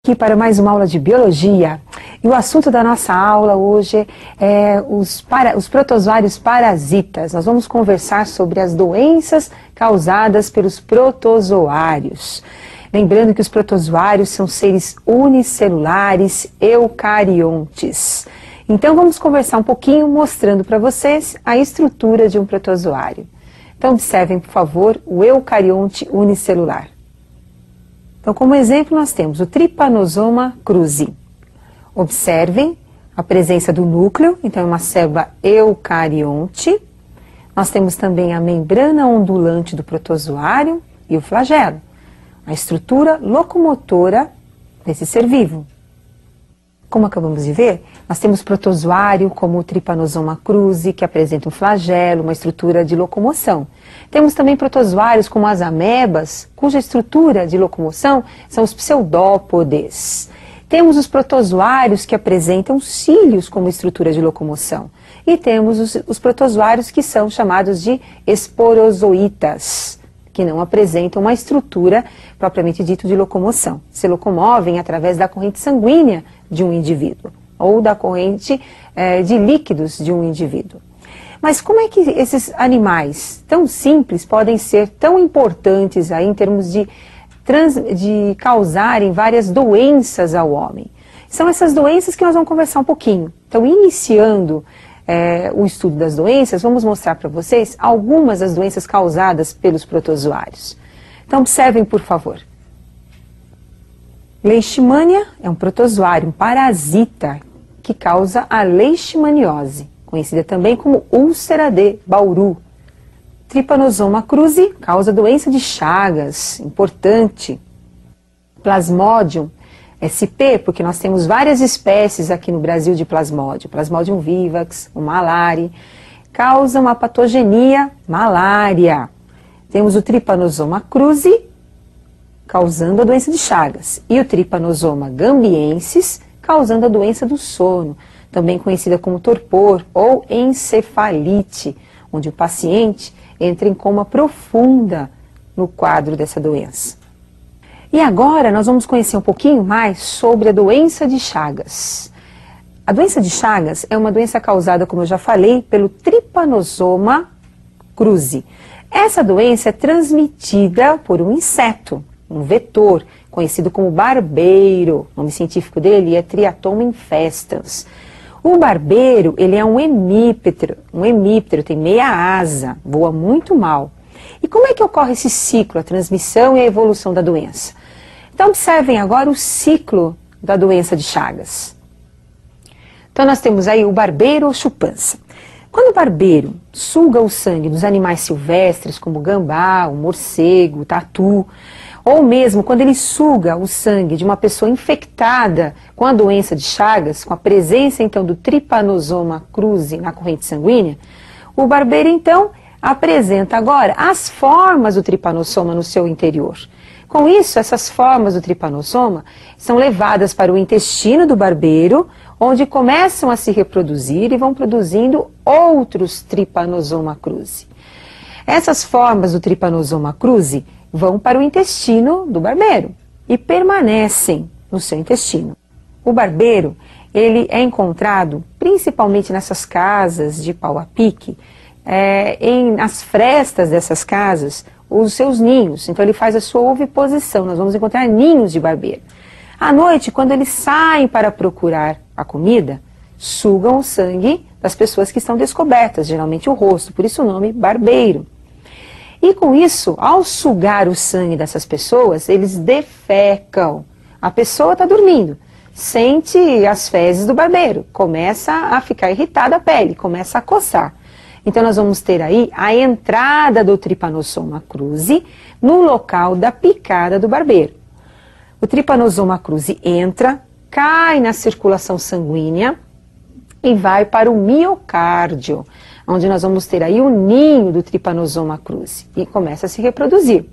Aqui para mais uma aula de biologia. E o assunto da nossa aula hoje é os protozoários parasitas. Nós vamos conversar sobre as doenças causadas pelos protozoários. Lembrando que os protozoários são seres unicelulares eucariontes. Então vamos conversar um pouquinho mostrando para vocês a estrutura de um protozoário. Então observem, por favor, o eucarionte unicelular. Então, como exemplo, nós temos o Trypanosoma cruzi. Observem a presença do núcleo, então é uma célula eucarionte. Nós temos também a membrana ondulante do protozoário e o flagelo, a estrutura locomotora desse ser vivo. Como acabamos de ver, nós temos protozoário como o Trypanosoma cruzi, que apresenta um flagelo, uma estrutura de locomoção. Temos também protozoários como as amebas, cuja estrutura de locomoção são os pseudópodes. Temos os protozoários que apresentam cílios como estrutura de locomoção. E temos os protozoários que são chamados de esporozoítas, que não apresentam uma estrutura propriamente dita de locomoção. Se locomovem através da corrente sanguínea de um indivíduo ou da corrente de líquidos de um indivíduo. Mas como é que esses animais tão simples podem ser tão importantes aí em termos de causarem várias doenças ao homem? São essas doenças que nós vamos conversar um pouquinho. Então, iniciando o estudo das doenças, vamos mostrar para vocês algumas das doenças causadas pelos protozoários. Então, observem, por favor. Leishmania é um protozoário, um parasita, que causa a leishmaniose, conhecida também como úlcera de Bauru. Trypanosoma cruzi causa doença de Chagas, importante. Plasmodium SP, porque nós temos várias espécies aqui no Brasil de plasmódio. Plasmodium vivax, o malari, causa uma patogenia malária. Temos o Trypanosoma cruzi, causando a doença de Chagas, e o Trypanosoma gambiensis, causando a doença do sono, também conhecida como torpor ou encefalite, onde o paciente entra em coma profunda no quadro dessa doença. E agora nós vamos conhecer um pouquinho mais sobre a doença de Chagas. A doença de Chagas é uma doença causada, como eu já falei, pelo Trypanosoma cruzi. Essa doença é transmitida por um inseto, um vetor, conhecido como barbeiro. O nome científico dele é Triatoma infestans. O barbeiro, ele é um hemíptero, tem meia asa, voa muito mal. E como é que ocorre esse ciclo, a transmissão e a evolução da doença? Então observem agora o ciclo da doença de Chagas. Então nós temos aí o barbeiro ou chupança. Quando o barbeiro suga o sangue dos animais silvestres, como o gambá, o morcego, o tatu, ou mesmo quando ele suga o sangue de uma pessoa infectada com a doença de Chagas, com a presença então do Trypanosoma cruzi na corrente sanguínea, o barbeiro então apresenta agora as formas do Trypanosoma no seu interior. Com isso, essas formas do Trypanosoma são levadas para o intestino do barbeiro, onde começam a se reproduzir e vão produzindo outros Trypanosoma cruzi. Essas formas do Trypanosoma cruzi vão para o intestino do barbeiro e permanecem no seu intestino. O barbeiro, ele é encontrado principalmente nessas casas de pau a pique, nas frestas dessas casas, os seus ninhos. Então ele faz a sua oviposição, nós vamos encontrar ninhos de barbeiro. À noite, quando eles saem para procurar a comida, sugam o sangue das pessoas que estão descobertas, geralmente o rosto, por isso o nome barbeiro. E com isso, ao sugar o sangue dessas pessoas, eles defecam. A pessoa está dormindo, sente as fezes do barbeiro, começa a ficar irritada a pele, começa a coçar. Então nós vamos ter aí a entrada do Trypanosoma cruzi no local da picada do barbeiro. O Trypanosoma cruzi entra, cai na circulação sanguínea e vai para o miocárdio, onde nós vamos ter aí o ninho do Trypanosoma cruzi e começa a se reproduzir.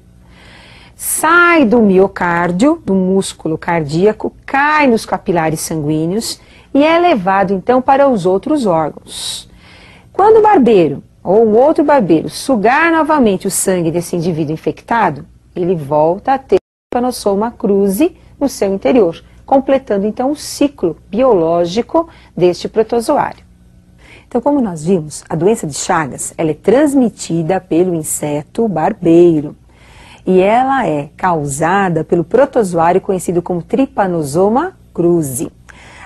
Sai do miocárdio, do músculo cardíaco, cai nos capilares sanguíneos e é levado então para os outros órgãos. Quando o barbeiro ou um outro barbeiro sugar novamente o sangue desse indivíduo infectado, ele volta a ter Trypanosoma cruzi no seu interior, completando então o ciclo biológico deste protozoário. Então, como nós vimos, a doença de Chagas ela é transmitida pelo inseto barbeiro e ela é causada pelo protozoário conhecido como Trypanosoma cruzi.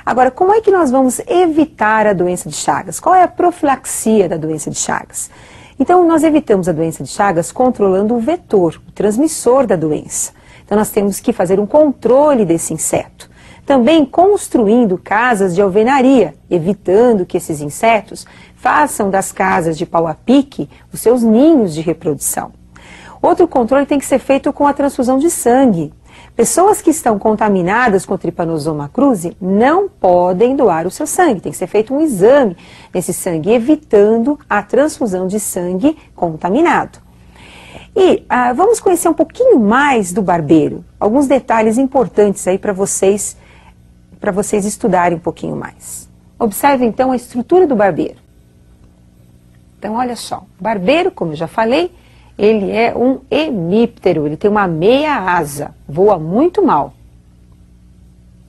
Agora, como é que nós vamos evitar a doença de Chagas? Qual é a profilaxia da doença de Chagas? Então, nós evitamos a doença de Chagas controlando o vetor, o transmissor da doença. Então, nós temos que fazer um controle desse inseto. Também construindo casas de alvenaria, evitando que esses insetos façam das casas de pau a pique os seus ninhos de reprodução. Outro controle tem que ser feito com a transfusão de sangue. Pessoas que estão contaminadas com Trypanosoma cruzi não podem doar o seu sangue. Tem que ser feito um exame nesse sangue, evitando a transfusão de sangue contaminado. E vamos conhecer um pouquinho mais do barbeiro. Alguns detalhes importantes aí para vocês estudarem um pouquinho mais. Observe então a estrutura do barbeiro. Então olha só, o barbeiro, como eu já falei, ele é um hemíptero, ele tem uma meia asa, voa muito mal.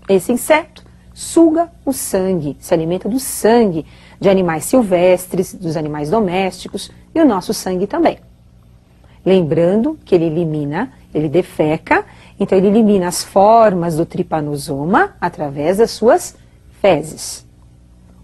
Esse inseto suga o sangue, se alimenta do sangue de animais silvestres, dos animais domésticos e o nosso sangue também. Lembrando que ele defeca, então ele elimina as formas do tripanosoma através das suas fezes.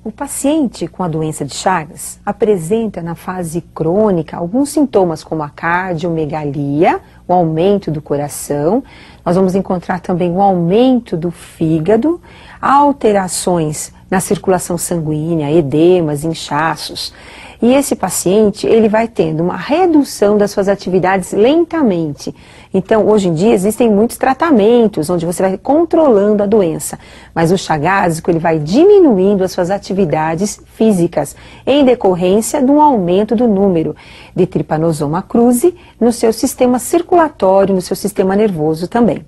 O paciente com a doença de Chagas apresenta na fase crônica alguns sintomas como a cardiomegalia, o aumento do coração. Nós vamos encontrar também o aumento do fígado, alterações na circulação sanguínea, edemas, inchaços. E esse paciente, ele vai tendo uma redução das suas atividades lentamente. Então, hoje em dia, existem muitos tratamentos onde você vai controlando a doença. Mas o chagásico, ele vai diminuindo as suas atividades físicas em decorrência de um aumento do número de Trypanosoma cruzi no seu sistema circulatório, no seu sistema nervoso também.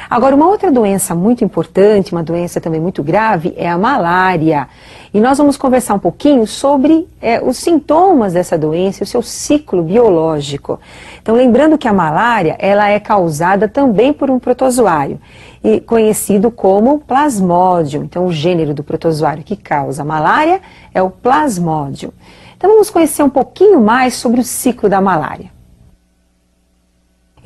Agora, uma outra doença muito importante, uma doença também muito grave, é a malária. E nós vamos conversar um pouquinho sobre os sintomas dessa doença, o seu ciclo biológico. Então, lembrando que a malária, ela é causada também por um protozoário, e conhecido como Plasmodium. Então, o gênero do protozoário que causa a malária é o Plasmodium. Então, vamos conhecer um pouquinho mais sobre o ciclo da malária.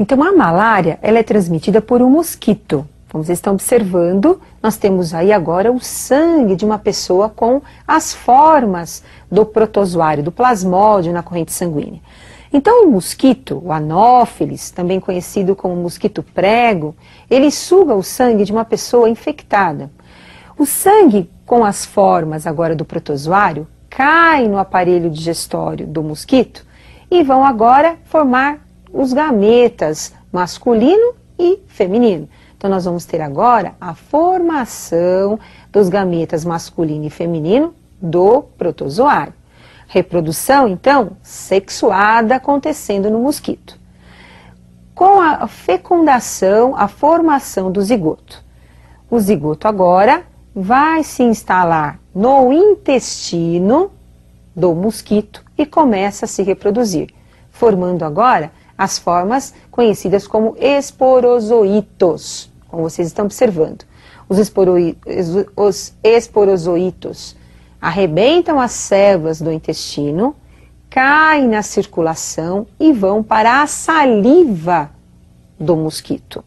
Então, a malária, ela é transmitida por um mosquito. Como vocês estão observando, nós temos aí agora o sangue de uma pessoa com as formas do protozoário, do plasmódio na corrente sanguínea. Então, o mosquito, o Anopheles, também conhecido como mosquito prego, ele suga o sangue de uma pessoa infectada. O sangue com as formas agora do protozoário cai no aparelho digestório do mosquito e vão agora formar os gametas masculino e feminino. Então, nós vamos ter agora a formação dos gametas masculino e feminino do protozoário. Reprodução, então, sexuada acontecendo no mosquito. Com a fecundação, a formação do zigoto. O zigoto agora vai se instalar no intestino do mosquito e começa a se reproduzir, formando agora as formas conhecidas como esporozoitos, como vocês estão observando. Os esporozoitos arrebentam as células do intestino, caem na circulação e vão para a saliva do mosquito.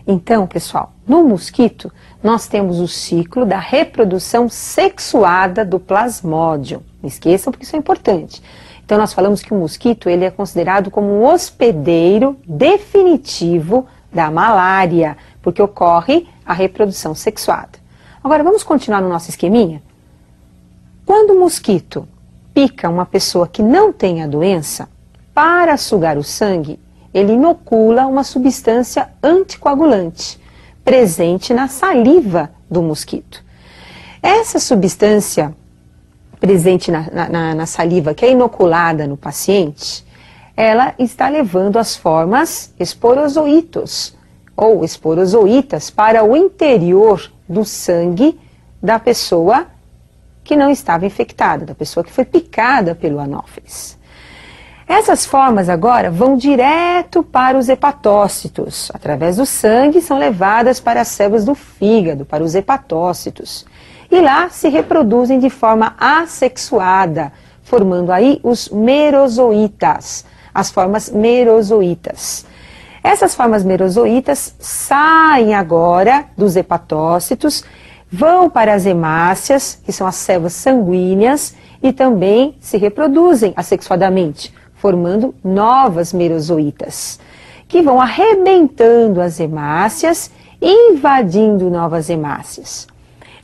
Então, pessoal, no mosquito nós temos o ciclo da reprodução sexuada do plasmódio. Não esqueçam, porque isso é importante. Então, nós falamos que o mosquito ele é considerado como um hospedeiro definitivo da malária, porque ocorre a reprodução sexuada. Agora, vamos continuar no nosso esqueminha? Quando o mosquito pica uma pessoa que não tem a doença, para sugar o sangue, ele inocula uma substância anticoagulante, presente na saliva do mosquito. Essa substância presente na saliva, que é inoculada no paciente, ela está levando as formas esporozoitos ou esporozoitas para o interior do sangue da pessoa que não estava infectada, da pessoa que foi picada pelo Anopheles. Essas formas agora vão direto para os hepatócitos. Através do sangue são levadas para as células do fígado, para os hepatócitos. E lá se reproduzem de forma assexuada, formando aí os merozoítas, as formas merozoítas. Essas formas merozoítas saem agora dos hepatócitos, vão para as hemácias, que são as células sanguíneas, e também se reproduzem assexuadamente, formando novas merozoítas, que vão arrebentando as hemácias, invadindo novas hemácias.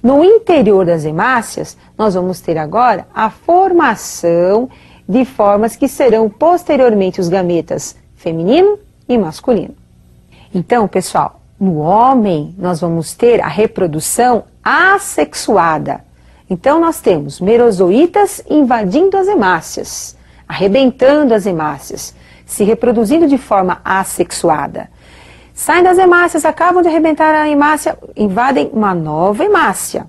No interior das hemácias, nós vamos ter agora a formação de formas que serão posteriormente os gametas feminino e masculino. Então, pessoal, no homem nós vamos ter a reprodução assexuada. Então, nós temos merozoítas invadindo as hemácias, arrebentando as hemácias, se reproduzindo de forma assexuada. Saem das hemácias, acabam de arrebentar a hemácia, invadem uma nova hemácia.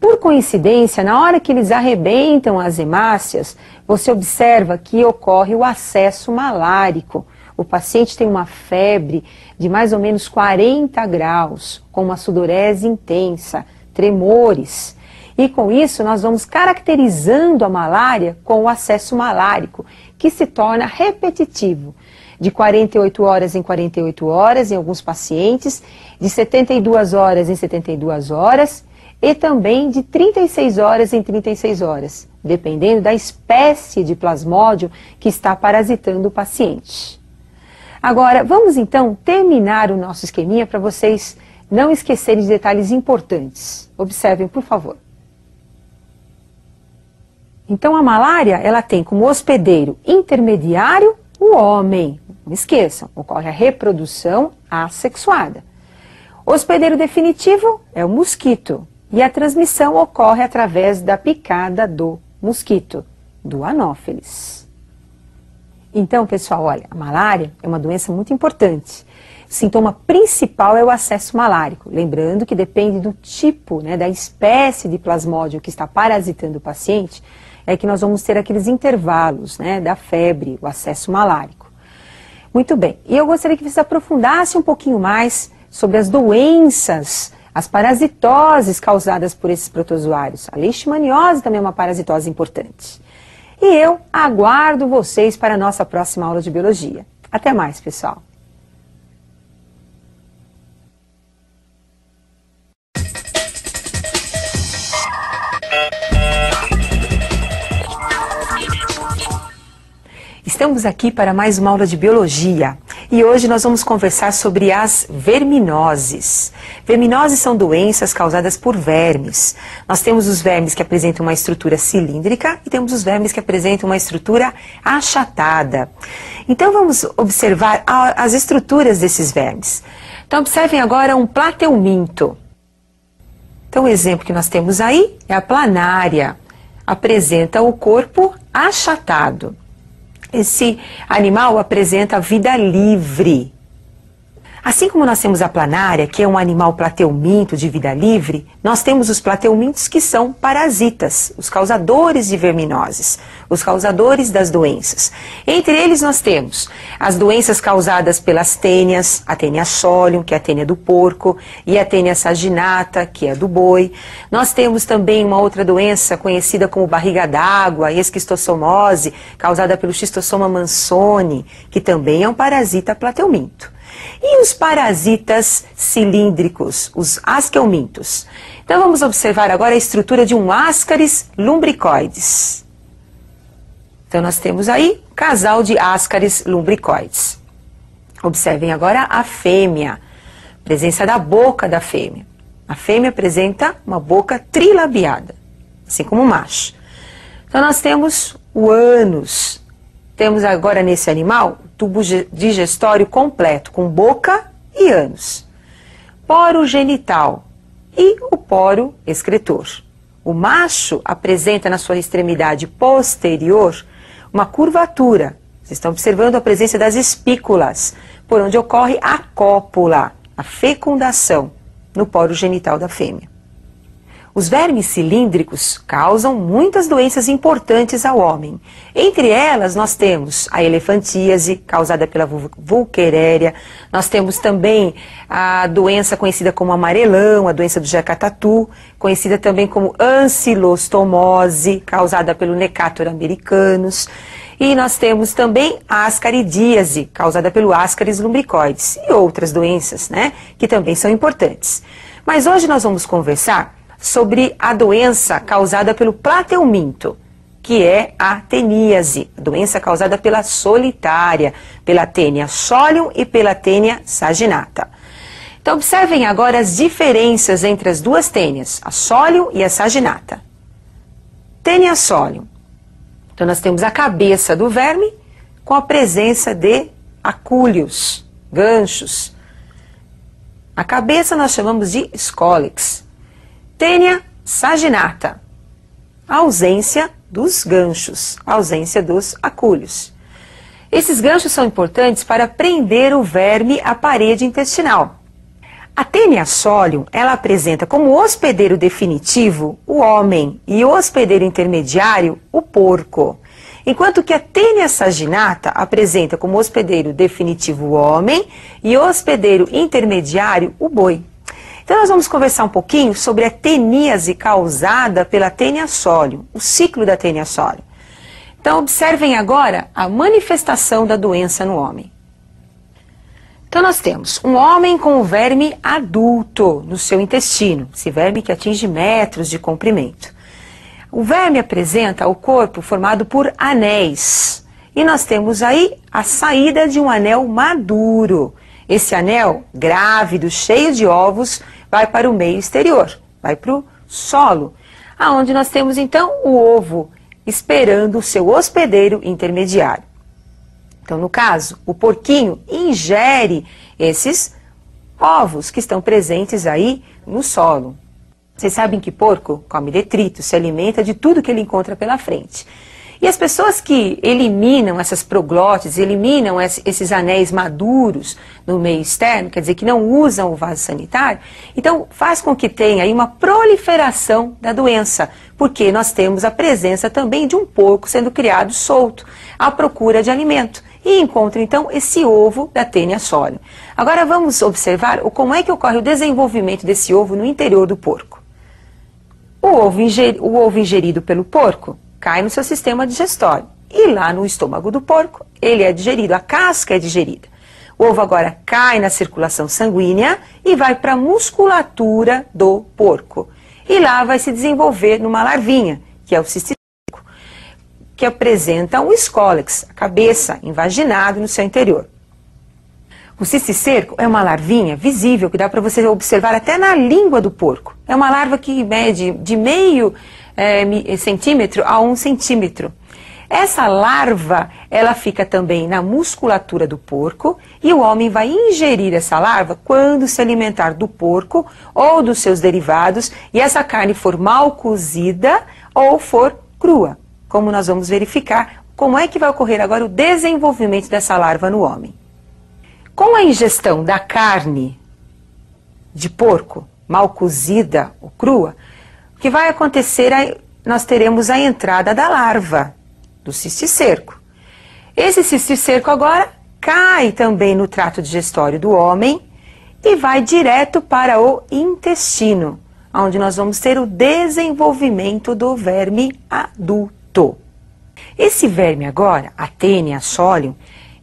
Por coincidência, na hora que eles arrebentam as hemácias, você observa que ocorre o acesso malárico. O paciente tem uma febre de mais ou menos 40 graus, com uma sudorese intensa, tremores. E com isso nós vamos caracterizando a malária com o acesso malárico, que se torna repetitivo. De 48 horas em 48 horas em alguns pacientes, de 72 horas em 72 horas e também de 36 horas em 36 horas, dependendo da espécie de plasmódio que está parasitando o paciente. Agora, vamos então terminar o nosso esqueminha para vocês não esquecerem de detalhes importantes. Observem, por favor. Então, a malária, ela tem como hospedeiro intermediário o homem. Não esqueçam, ocorre a reprodução assexuada. O hospedeiro definitivo é o mosquito. E a transmissão ocorre através da picada do mosquito, do anófeles. Então, pessoal, olha, a malária é uma doença muito importante. O sintoma principal é o acesso malárico. Lembrando que depende do tipo, da espécie de plasmódio que está parasitando o paciente, é que nós vamos ter aqueles intervalos, da febre, o acesso malárico. Muito bem, e eu gostaria que você aprofundasse um pouquinho mais sobre as doenças, as parasitoses causadas por esses protozoários. A leishmaniose também é uma parasitose importante. E eu aguardo vocês para a nossa próxima aula de biologia. Até mais, pessoal! Estamos aqui para mais uma aula de biologia e hoje nós vamos conversar sobre as verminoses. Verminoses são doenças causadas por vermes. Nós temos os vermes que apresentam uma estrutura cilíndrica e temos os vermes que apresentam uma estrutura achatada. Então vamos observar as estruturas desses vermes. Então observem agora um plateuminto. Então o exemplo que nós temos aí é a planária. Apresenta o corpo achatado. Esse animal apresenta vida livre. Assim como nós temos a planária, que é um animal plateuminto de vida livre, nós temos os plateumintos que são parasitas, os causadores de verminoses, os causadores das doenças. Entre eles nós temos as doenças causadas pelas tênias, a tênia solium, que é a tênia do porco, e a tênia saginata, que é a do boi. Nós temos também uma outra doença conhecida como barriga d'água, a esquistossomose, causada pelo Schistosoma mansoni, que também é um parasita plateuminto. E os parasitas cilíndricos, os asqueumintos. Então vamos observar agora a estrutura de um Ascaris lumbricoides. Então nós temos aí um casal de Ascaris lumbricoides. Observem agora a fêmea, presença da boca da fêmea. A fêmea apresenta uma boca trilabiada, assim como o macho. Então nós temos o ânus. Temos agora nesse animal o tubo digestório completo, com boca e ânus. Poro genital e o poro excretor. O macho apresenta na sua extremidade posterior uma curvatura. Vocês estão observando a presença das espículas, por onde ocorre a cópula, a fecundação, no poro genital da fêmea. Os vermes cilíndricos causam muitas doenças importantes ao homem. Entre elas, nós temos a elefantíase, causada pela Volqueréria. Nós temos também a doença conhecida como amarelão, a doença do jacatatu, conhecida também como ancilostomose, causada pelo Necator americanus. E nós temos também a ascaridíase, causada pelo Ascaris lumbricoides, e outras doenças, né, que também são importantes. Mas hoje nós vamos conversar sobre a doença causada pelo plateuminto, que é a teníase, a doença causada pela solitária, pela Taenia solium e pela Taenia saginata. Então observem agora as diferenças entre as duas tênias, a solium e a saginata. Taenia solium. Então nós temos a cabeça do verme com a presença de acúlios, ganchos. A cabeça nós chamamos de scolex. Taenia saginata, a ausência dos ganchos, a ausência dos acúlios. Esses ganchos são importantes para prender o verme à parede intestinal. A Taenia solium, ela apresenta como hospedeiro definitivo o homem e o hospedeiro intermediário o porco. Enquanto que a Taenia saginata apresenta como hospedeiro definitivo o homem e hospedeiro intermediário o boi. Então nós vamos conversar um pouquinho sobre a teníase causada pela Taenia solium, o ciclo da Taenia solium. Então observem agora a manifestação da doença no homem. Então nós temos um homem com o verme adulto no seu intestino, esse verme que atinge metros de comprimento. O verme apresenta o corpo formado por anéis, e nós temos aí a saída de um anel maduro. Esse anel, grávido, cheio de ovos, vai para o meio exterior, vai para o solo, aonde nós temos então o ovo esperando o seu hospedeiro intermediário. Então, no caso, o porquinho ingere esses ovos que estão presentes aí no solo. Vocês sabem que porco come detritos, se alimenta de tudo que ele encontra pela frente. E as pessoas que eliminam essas proglótides, eliminam esses anéis maduros no meio externo, quer dizer, que não usam o vaso sanitário, então faz com que tenha aí uma proliferação da doença, porque nós temos a presença também de um porco sendo criado solto, à procura de alimento. E encontra então esse ovo da Taenia solium. Agora vamos observar como é que ocorre o desenvolvimento desse ovo no interior do porco. O ovo ingerido pelo porco cai no seu sistema digestório. E lá no estômago do porco, ele é digerido, a casca é digerida. O ovo agora cai na circulação sanguínea e vai para a musculatura do porco. E lá vai se desenvolver numa larvinha, que é o cisticerco, que apresenta um scolex, a cabeça, invaginado no seu interior. O cisticerco é uma larvinha visível, que dá para você observar até na língua do porco. É uma larva que mede de meio centímetro a 1 centímetro. Essa larva, ela fica também na musculatura do porco e o homem vai ingerir essa larva quando se alimentar do porco ou dos seus derivados e essa carne for mal cozida ou for crua. Como nós vamos verificar, como é que vai ocorrer agora o desenvolvimento dessa larva no homem. Com a ingestão da carne de porco mal cozida ou crua, o que vai acontecer é nós teremos a entrada da larva do cisticerco. Esse cisticerco agora cai também no trato digestório do homem e vai direto para o intestino, onde nós vamos ter o desenvolvimento do verme adulto. Esse verme agora, a Taenia solium,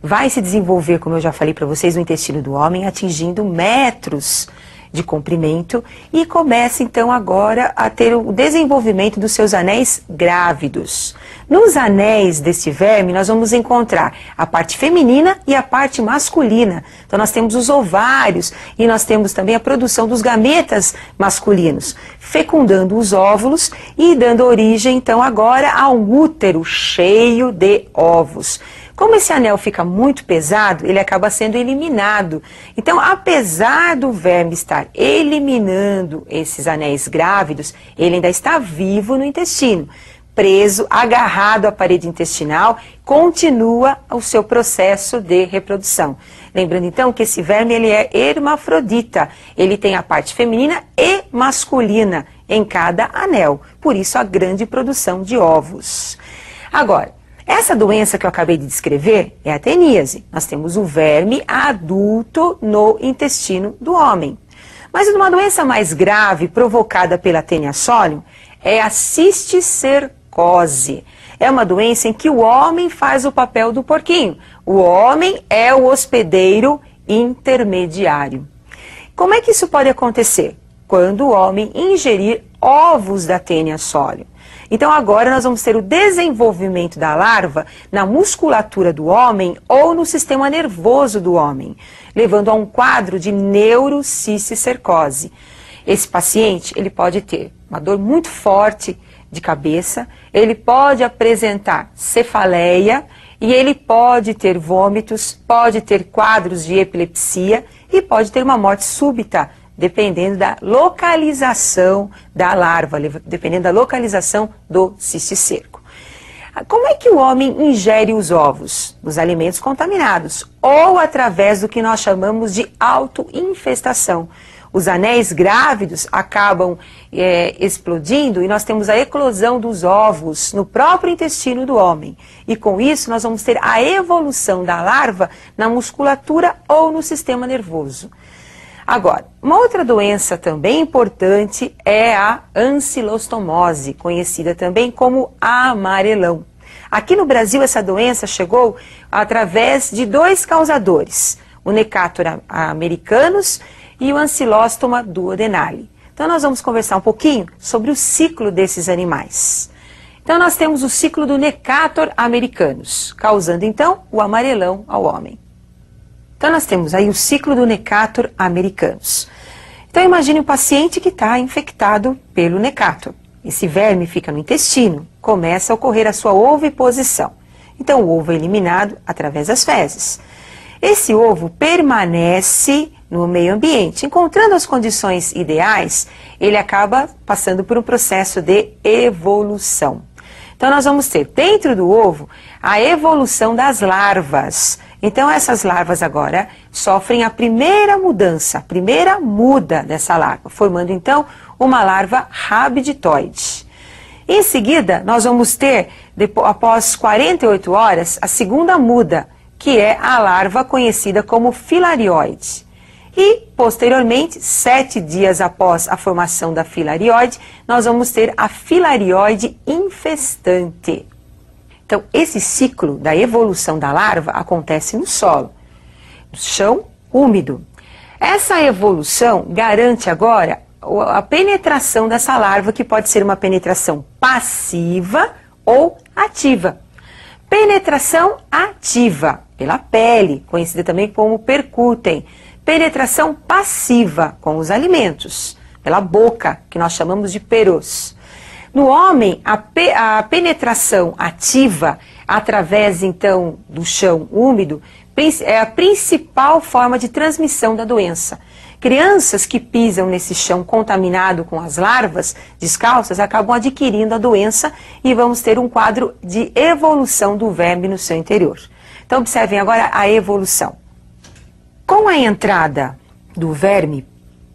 vai se desenvolver, como eu já falei para vocês, no intestino do homem, atingindo metros de comprimento e começa então agora a ter o desenvolvimento dos seus anéis grávidos. Nos anéis desse verme nós vamos encontrar a parte feminina e a parte masculina. Então nós temos os ovários e nós temos também a produção dos gametas masculinos, fecundando os óvulos e dando origem então agora a um útero cheio de ovos. Como esse anel fica muito pesado, ele acaba sendo eliminado. Então, apesar do verme estar eliminando esses anéis grávidos, ele ainda está vivo no intestino, preso, agarrado à parede intestinal, continua o seu processo de reprodução. Lembrando então que esse verme ele é hermafrodita, ele tem a parte feminina e masculina em cada anel, por isso a grande produção de ovos. Agora, essa doença que eu acabei de descrever é a teníase. Nós temos o verme adulto no intestino do homem. Mas uma doença mais grave provocada pela Taenia solium é a cisticercose. É uma doença em que o homem faz o papel do porquinho. O homem é o hospedeiro intermediário. Como é que isso pode acontecer? Quando o homem ingerir ovos da Taenia solium. Então agora nós vamos ter o desenvolvimento da larva na musculatura do homem ou no sistema nervoso do homem, levando a um quadro de neurocisticercose. Esse paciente, ele pode ter uma dor muito forte de cabeça, ele pode apresentar cefaleia e ele pode ter vômitos, pode ter quadros de epilepsia e pode ter uma morte súbita, dependendo da localização da larva, dependendo da localização do cisticerco. Como é que o homem ingere os ovos? Nos alimentos contaminados, ou através do que nós chamamos de autoinfestação. Os anéis grávidos acabam explodindo e nós temos a eclosão dos ovos no próprio intestino do homem. E com isso nós vamos ter a evolução da larva na musculatura ou no sistema nervoso. Agora, uma outra doença também importante é a ancilostomose, conhecida também como amarelão. Aqui no Brasil essa doença chegou através de dois causadores, o Necator americanus e o Ancylostoma duodenale. Então nós vamos conversar um pouquinho sobre o ciclo desses animais. Então nós temos o ciclo do Necator americanus, causando então o amarelão ao homem. Então nós temos aí o ciclo do Necator americanus. Então imagine um paciente que está infectado pelo Necator. Esse verme fica no intestino, começa a ocorrer a sua oviposição. Então o ovo é eliminado através das fezes. Esse ovo permanece no meio ambiente. Encontrando as condições ideais, ele acaba passando por um processo de evolução. Então nós vamos ter dentro do ovo a evolução das larvas. Então essas larvas agora sofrem a primeira mudança, a primeira muda dessa larva, formando então uma larva rabditoide. Em seguida, nós vamos ter, após 48 horas, a segunda muda, que é a larva conhecida como filarioide. E, posteriormente, 7 dias após a formação da filarioide, nós vamos ter a filarioide infestante. Então, esse ciclo da evolução da larva acontece no solo, no chão úmido. Essa evolução garante agora a penetração dessa larva, que pode ser uma penetração passiva ou ativa. Penetração ativa, pela pele, conhecida também como percutem. Penetração passiva, com os alimentos, pela boca, que nós chamamos de peros. No homem, a penetração ativa, através então do chão úmido, é a principal forma de transmissão da doença. Crianças que pisam nesse chão contaminado com as larvas descalças acabam adquirindo a doença e vamos ter um quadro de evolução do verme no seu interior. Então observem agora a evolução. Com a entrada do verme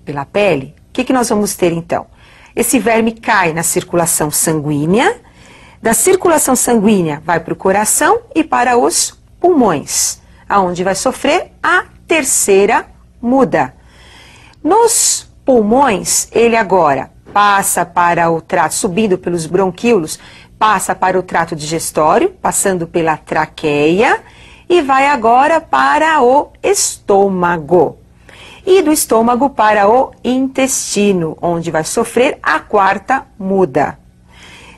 pela pele, o que nós vamos ter então? Esse verme cai na circulação sanguínea, da circulação sanguínea vai para o coração e para os pulmões, aonde vai sofrer a terceira muda. Nos pulmões, ele agora passa para o trato, subindo pelos bronquíolos, passa para o trato digestório, passando pela traqueia e vai agora para o estômago. E do estômago para o intestino, onde vai sofrer a quarta muda.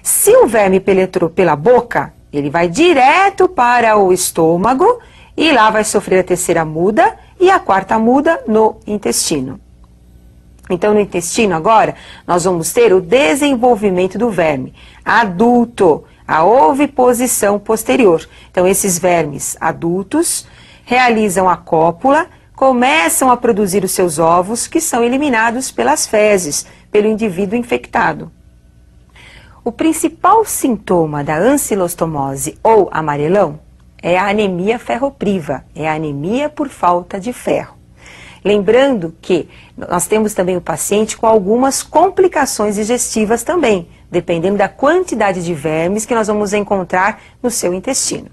Se o verme penetrou pela boca, ele vai direto para o estômago e lá vai sofrer a terceira muda e a quarta muda no intestino. Então, no intestino agora, nós vamos ter o desenvolvimento do verme adulto, a oviposição posterior. Então, esses vermes adultos realizam a cópula, começam a produzir os seus ovos, que são eliminados pelas fezes, pelo indivíduo infectado. O principal sintoma da ancilostomose ou amarelão é a anemia ferropriva, é a anemia por falta de ferro. Lembrando que nós temos também o paciente com algumas complicações digestivas também, dependendo da quantidade de vermes que nós vamos encontrar no seu intestino.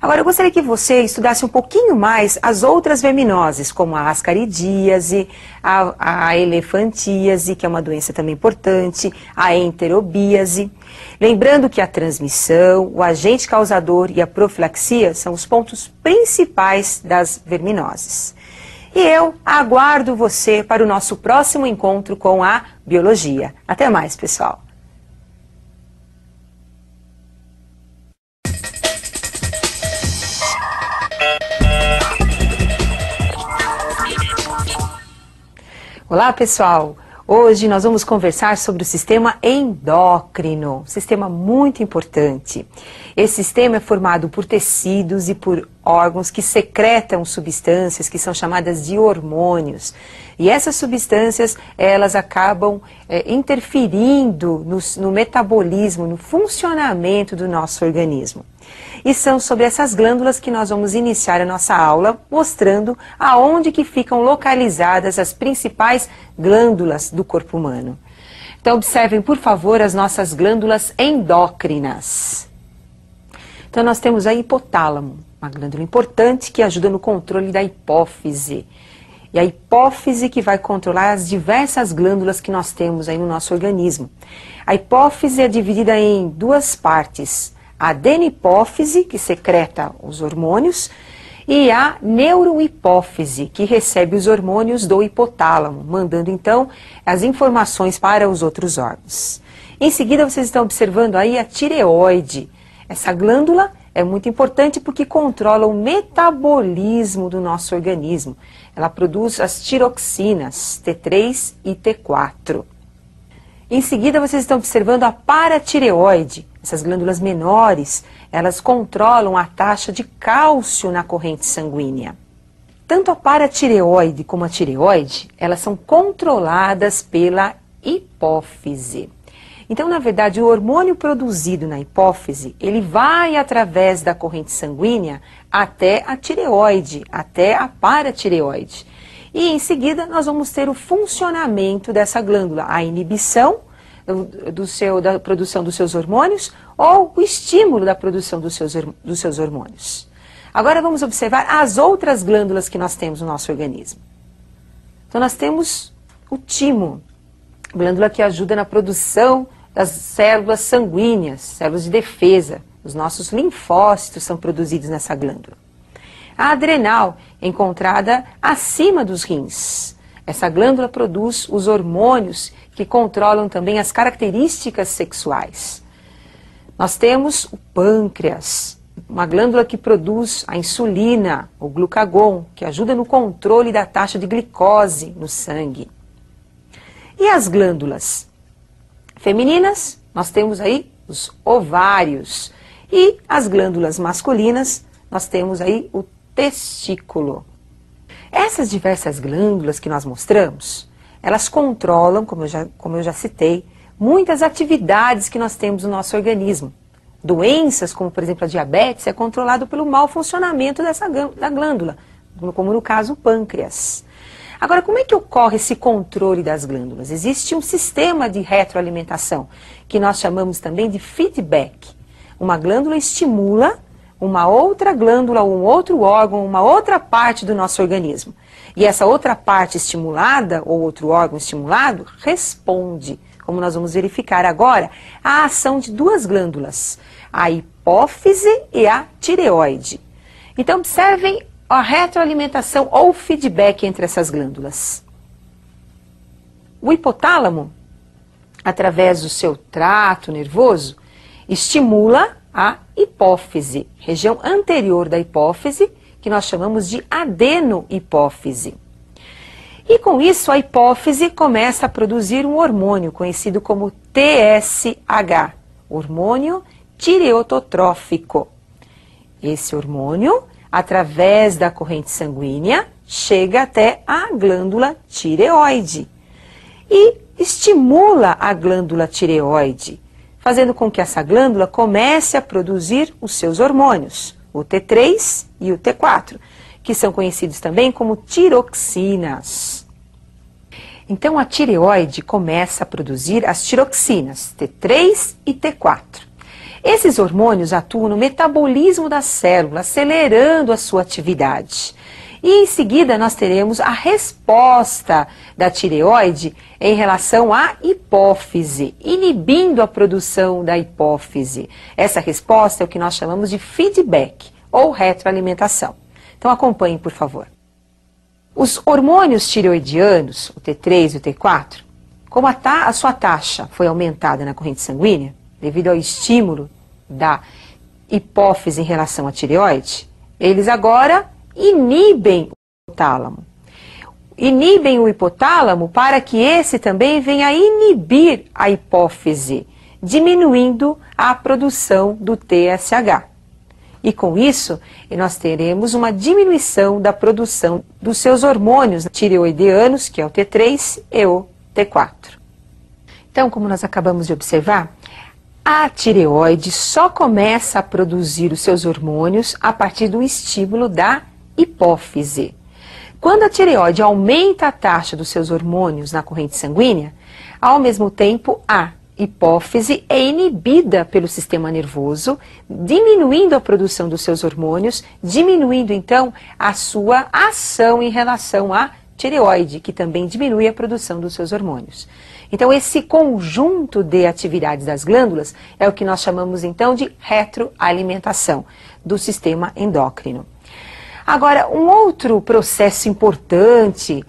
Agora, eu gostaria que você estudasse um pouquinho mais as outras verminoses, como a ascaridíase, a elefantíase, que é uma doença também importante, a enterobíase. Lembrando que a transmissão, o agente causador e a profilaxia são os pontos principais das verminoses. E eu aguardo você para o nosso próximo encontro com a biologia. Até mais, pessoal! Olá, pessoal! Hoje nós vamos conversar sobre o sistema endócrino, um sistema muito importante. Esse sistema é formado por tecidos e por órgãos que secretam substâncias que são chamadas de hormônios. E essas substâncias, elas acabam interferindo no metabolismo, no funcionamento do nosso organismo. E são sobre essas glândulas que nós vamos iniciar a nossa aula, mostrando aonde que ficam localizadas as principais glândulas do corpo humano. Então observem, por favor, as nossas glândulas endócrinas. Então nós temos a hipotálamo, uma glândula importante que ajuda no controle da hipófise. E a hipófise que vai controlar as diversas glândulas que nós temos aí no nosso organismo. A hipófise é dividida em duas partes. A adenihipófise, que secreta os hormônios, e a neurohipófise, que recebe os hormônios do hipotálamo, mandando então as informações para os outros órgãos. Em seguida, vocês estão observando aí a tireoide. Essa glândula é muito importante porque controla o metabolismo do nosso organismo. Ela produz as tiroxinas T3 e T4. Em seguida, vocês estão observando a paratireoide. Essas glândulas menores, elas controlam a taxa de cálcio na corrente sanguínea. Tanto a paratireoide como a tireoide, elas são controladas pela hipófise. Então, na verdade, o hormônio produzido na hipófise, ele vai através da corrente sanguínea até a tireoide, até a paratireoide. E em seguida, nós vamos ter o funcionamento dessa glândula, a inibição da produção dos seus hormônios ou o estímulo da produção dos seus hormônios. Agora vamos observar as outras glândulas que nós temos no nosso organismo. Então nós temos o timo, glândula que ajuda na produção das células sanguíneas, células de defesa. Os nossos linfócitos são produzidos nessa glândula. A adrenal, encontrada acima dos rins. Essa glândula produz os hormônios que controlam também as características sexuais. Nós temos o pâncreas, uma glândula que produz a insulina, o glucagon, que ajuda no controle da taxa de glicose no sangue. E as glândulas femininas, nós temos aí os ovários. E as glândulas masculinas, nós temos aí o testículo. Essas diversas glândulas que nós mostramos, elas controlam, como eu já citei, muitas atividades que nós temos no nosso organismo. Doenças, como por exemplo a diabetes, é controlado pelo mau funcionamento da glândula, como no caso o pâncreas. Agora, como é que ocorre esse controle das glândulas? Existe um sistema de retroalimentação, que nós chamamos também de feedback. Uma glândula estimula uma outra glândula, um outro órgão, uma outra parte do nosso organismo. E essa outra parte estimulada, ou outro órgão estimulado, responde, como nós vamos verificar agora, à ação de duas glândulas, a hipófise e a tireoide. Então, observem a retroalimentação ou feedback entre essas glândulas. O hipotálamo, através do seu trato nervoso, estimula a hipófise, região anterior da hipófise, que nós chamamos de adenohipófise. E com isso a hipófise começa a produzir um hormônio conhecido como TSH, hormônio tireototrófico. Esse hormônio, através da corrente sanguínea, chega até a glândula tireoide e estimula a glândula tireoide, fazendo com que essa glândula comece a produzir os seus hormônios, o T3 e o T4, que são conhecidos também como tiroxinas. Então a tireoide começa a produzir as tiroxinas, T3 e T4. Esses hormônios atuam no metabolismo da célula, acelerando a sua atividade. E em seguida nós teremos a resposta da tireoide em relação à hipófise, inibindo a produção da hipófise. Essa resposta é o que nós chamamos de feedback ou retroalimentação. Então acompanhem, por favor. Os hormônios tireoidianos, o T3 e o T4, como a sua taxa foi aumentada na corrente sanguínea, devido ao estímulo da hipófise em relação à tireoide, eles agora inibem o hipotálamo. Inibem o hipotálamo para que esse também venha a inibir a hipófise, diminuindo a produção do TSH. E com isso, nós teremos uma diminuição da produção dos seus hormônios tireoidianos, que é o T3 e o T4. Então, como nós acabamos de observar, a tireoide só começa a produzir os seus hormônios a partir do estímulo da hipófise. Quando a tireoide aumenta a taxa dos seus hormônios na corrente sanguínea, ao mesmo tempo a hipófise é inibida pelo sistema nervoso, diminuindo a produção dos seus hormônios, diminuindo então a sua ação em relação à tireoide, que também diminui a produção dos seus hormônios. Então esse conjunto de atividades das glândulas é o que nós chamamos então de retroalimentação do sistema endócrino. Agora, um outro processo importante,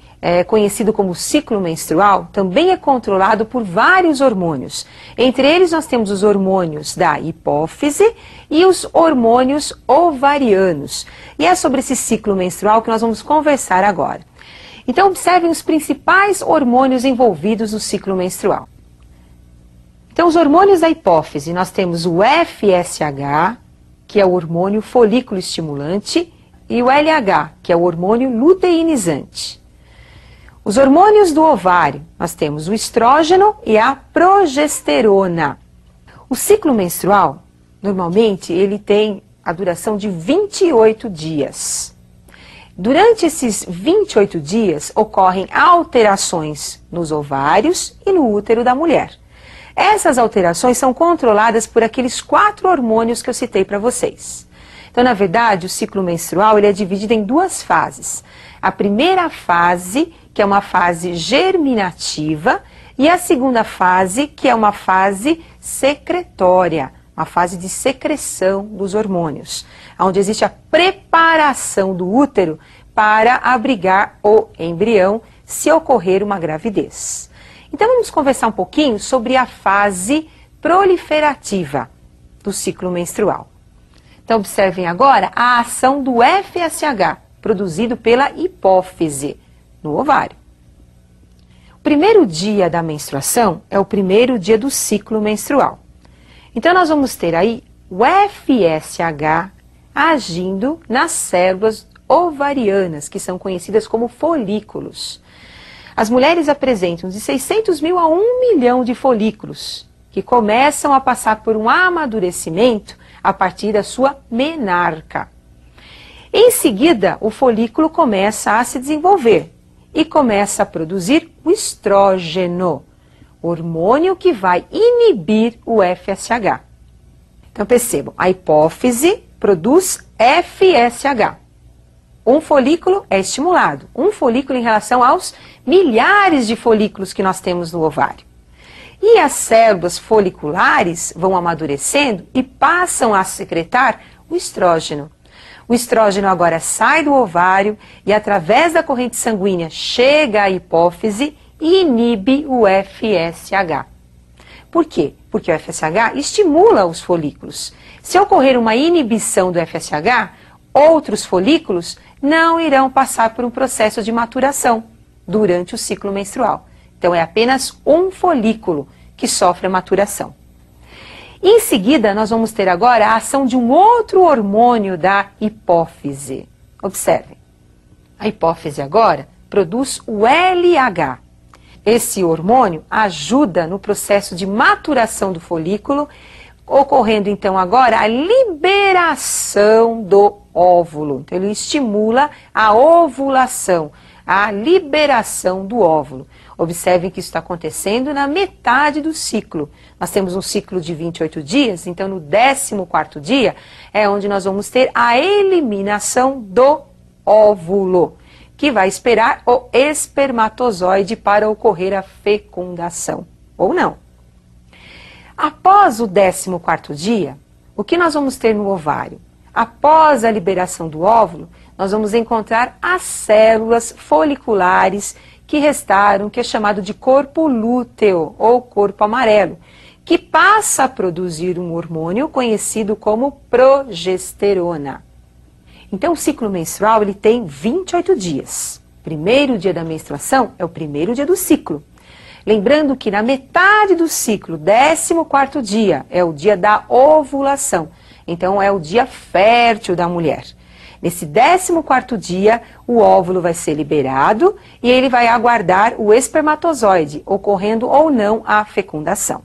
conhecido como ciclo menstrual, também é controlado por vários hormônios. Entre eles nós temos os hormônios da hipófise e os hormônios ovarianos. E é sobre esse ciclo menstrual que nós vamos conversar agora. Então observem os principais hormônios envolvidos no ciclo menstrual. Então os hormônios da hipófise, nós temos o FSH, que é o hormônio folículo estimulante, e o LH, que é o hormônio luteinizante. Os hormônios do ovário, nós temos o estrógeno e a progesterona. O ciclo menstrual, normalmente, ele tem a duração de 28 dias. Durante esses 28 dias, ocorrem alterações nos ovários e no útero da mulher. Essas alterações são controladas por aqueles 4 hormônios que eu citei para vocês. Então, na verdade, o ciclo menstrual ele é dividido em 2 fases. A primeira fase, que é uma fase germinativa, e a segunda fase, que é uma fase secretória, uma fase de secreção dos hormônios, onde existe a preparação do útero para abrigar o embrião se ocorrer uma gravidez. Então, vamos conversar um pouquinho sobre a fase proliferativa do ciclo menstrual. Então, observem agora a ação do FSH, produzido pela hipófise, no ovário. O primeiro dia da menstruação é o primeiro dia do ciclo menstrual. Então, nós vamos ter aí o FSH agindo nas células ovarianas, que são conhecidas como folículos. As mulheres apresentam de 600 mil a 1 milhão de folículos, que começam a passar por um amadurecimento a partir da sua menarca. Em seguida, o folículo começa a se desenvolver e começa a produzir o estrógeno, hormônio que vai inibir o FSH. Então percebam, a hipófise produz FSH. Um folículo é estimulado, um folículo em relação aos milhares de folículos que nós temos no ovário. E as células foliculares vão amadurecendo e passam a secretar o estrógeno. O estrógeno agora sai do ovário e através da corrente sanguínea chega à hipófise e inibe o FSH. Por quê? Porque o FSH estimula os folículos. Se ocorrer uma inibição do FSH, outros folículos não irão passar por um processo de maturação durante o ciclo menstrual. Então é apenas um folículo que sofre a maturação. Em seguida, nós vamos ter agora a ação de um outro hormônio da hipófise. Observem, a hipófise agora produz o LH. Esse hormônio ajuda no processo de maturação do folículo, ocorrendo então agora a liberação do óvulo. Então, ele estimula a ovulação, a liberação do óvulo. Observem que isso está acontecendo na metade do ciclo. Nós temos um ciclo de 28 dias, então no 14º dia é onde nós vamos ter a eliminação do óvulo, que vai esperar o espermatozoide para ocorrer a fecundação, ou não. Após o 14º dia, o que nós vamos ter no ovário? Após a liberação do óvulo, nós vamos encontrar as células foliculares que restaram, que é chamado de corpo lúteo ou corpo amarelo, que passa a produzir um hormônio conhecido como progesterona. Então, o ciclo menstrual ele tem 28 dias. Primeiro dia da menstruação é o primeiro dia do ciclo. Lembrando que na metade do ciclo, 14º dia, é o dia da ovulação. Então, é o dia fértil da mulher. Nesse 14º dia, o óvulo vai ser liberado e ele vai aguardar o espermatozoide, ocorrendo ou não a fecundação.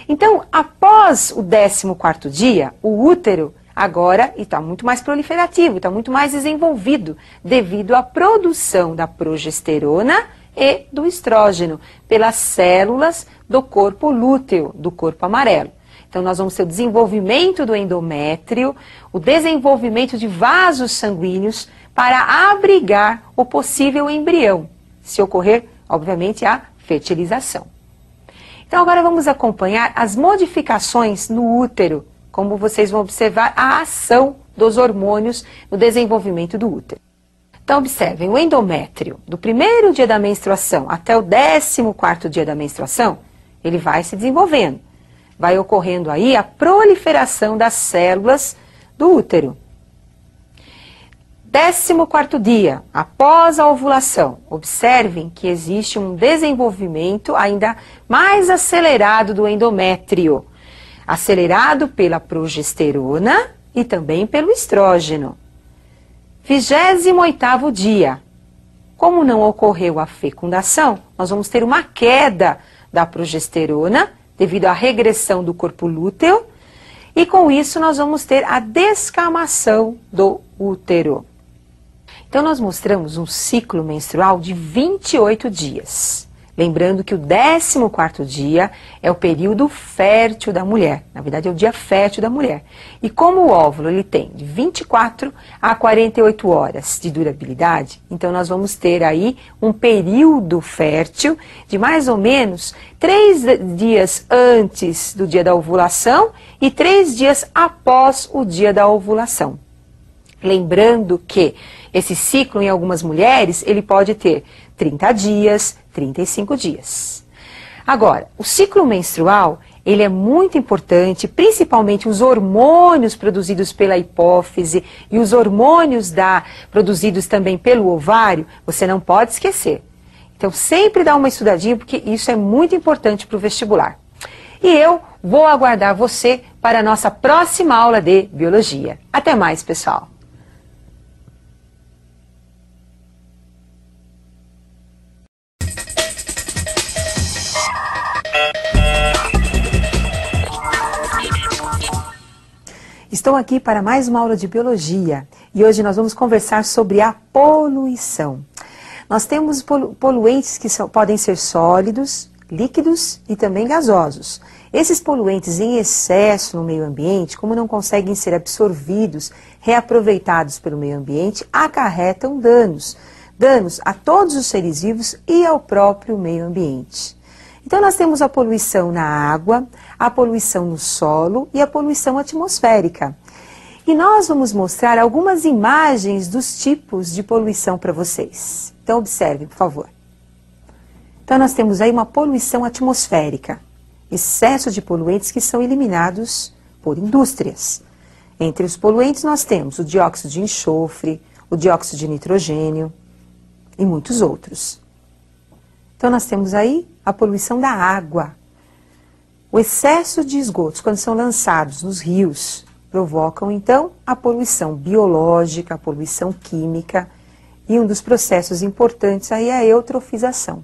Então, após o 14º dia, o útero agora está muito mais proliferativo, está muito mais desenvolvido, devido à produção da progesterona e do estrógeno pelas células do corpo lúteo, do corpo amarelo. Então, nós vamos ter o desenvolvimento do endométrio, o desenvolvimento de vasos sanguíneos para abrigar o possível embrião, se ocorrer, obviamente, a fertilização. Então, agora vamos acompanhar as modificações no útero, como vocês vão observar a ação dos hormônios no desenvolvimento do útero. Então, observem, o endométrio, do primeiro dia da menstruação até o 14º dia da menstruação, ele vai se desenvolvendo. Vai ocorrendo aí a proliferação das células do útero. 14º dia, após a ovulação, observem que existe um desenvolvimento ainda mais acelerado do endométrio, acelerado pela progesterona e também pelo estrógeno. 28º dia, como não ocorreu a fecundação, nós vamos ter uma queda da progesterona, devido à regressão do corpo lúteo, e com isso nós vamos ter a descamação do útero. Então nós mostramos um ciclo menstrual de 28 dias. Lembrando que o 14º dia é o período fértil da mulher, na verdade é o dia fértil da mulher. E como o óvulo ele tem de 24 a 48 horas de durabilidade, então nós vamos ter aí um período fértil de mais ou menos 3 dias antes do dia da ovulação e 3 dias após o dia da ovulação. Lembrando que esse ciclo em algumas mulheres ele pode ter 30 dias, 35 dias. Agora, o ciclo menstrual, ele é muito importante, principalmente os hormônios produzidos pela hipófise e os hormônios produzidos também pelo ovário, você não pode esquecer. Então, sempre dá uma estudadinha, porque isso é muito importante para o vestibular. E eu vou aguardar você para a nossa próxima aula de biologia. Até mais, pessoal! Estou aqui para mais uma aula de biologia e hoje nós vamos conversar sobre a poluição. Nós temos poluentes que podem ser sólidos, líquidos e também gasosos. Esses poluentes em excesso no meio ambiente, como não conseguem ser absorvidos, reaproveitados pelo meio ambiente, acarretam danos. Danos a todos os seres vivos e ao próprio meio ambiente. Então nós temos a poluição na água, a poluição no solo e a poluição atmosférica. E nós vamos mostrar algumas imagens dos tipos de poluição para vocês. Então observem, por favor. Então nós temos aí uma poluição atmosférica, excesso de poluentes que são eliminados por indústrias. Entre os poluentes nós temos o dióxido de enxofre, o dióxido de nitrogênio e muitos outros. Então nós temos aí a poluição da água. O excesso de esgotos, quando são lançados nos rios, provocam então a poluição biológica, a poluição química e um dos processos importantes aí é a eutrofização.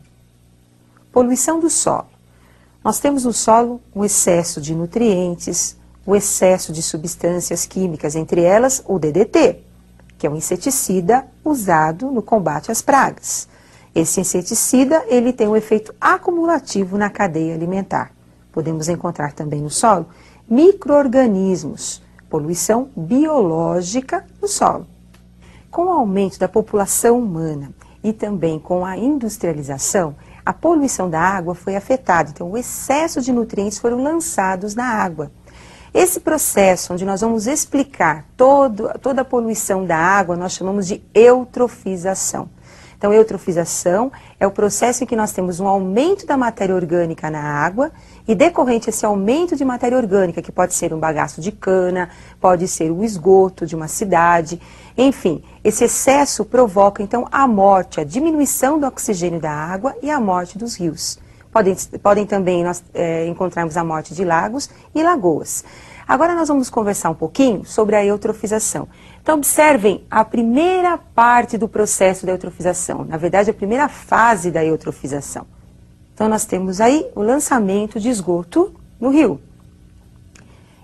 Poluição do solo. Nós temos no solo o excesso de nutrientes, o excesso de substâncias químicas, entre elas o DDT. que é um inseticida usado no combate às pragas. Esse inseticida, ele tem um efeito acumulativo na cadeia alimentar. Podemos encontrar também no solo micro-organismos, poluição biológica no solo. Com o aumento da população humana e também com a industrialização, a poluição da água foi afetada. Então, o excesso de nutrientes foram lançados na água. Esse processo, onde nós vamos explicar toda a poluição da água, nós chamamos de eutrofização. Então, eutrofização é o processo em que nós temos um aumento da matéria orgânica na água e decorrente esse aumento de matéria orgânica, que pode ser um bagaço de cana, pode ser o esgoto de uma cidade, enfim, esse excesso provoca então a morte, a diminuição do oxigênio da água e a morte dos rios. Podem também nós encontrarmos a morte de lagos e lagoas. Agora nós vamos conversar um pouquinho sobre a eutrofização. Então observem a primeira parte do processo da eutrofização, na verdade a primeira fase da eutrofização. Então nós temos aí o lançamento de esgoto no rio.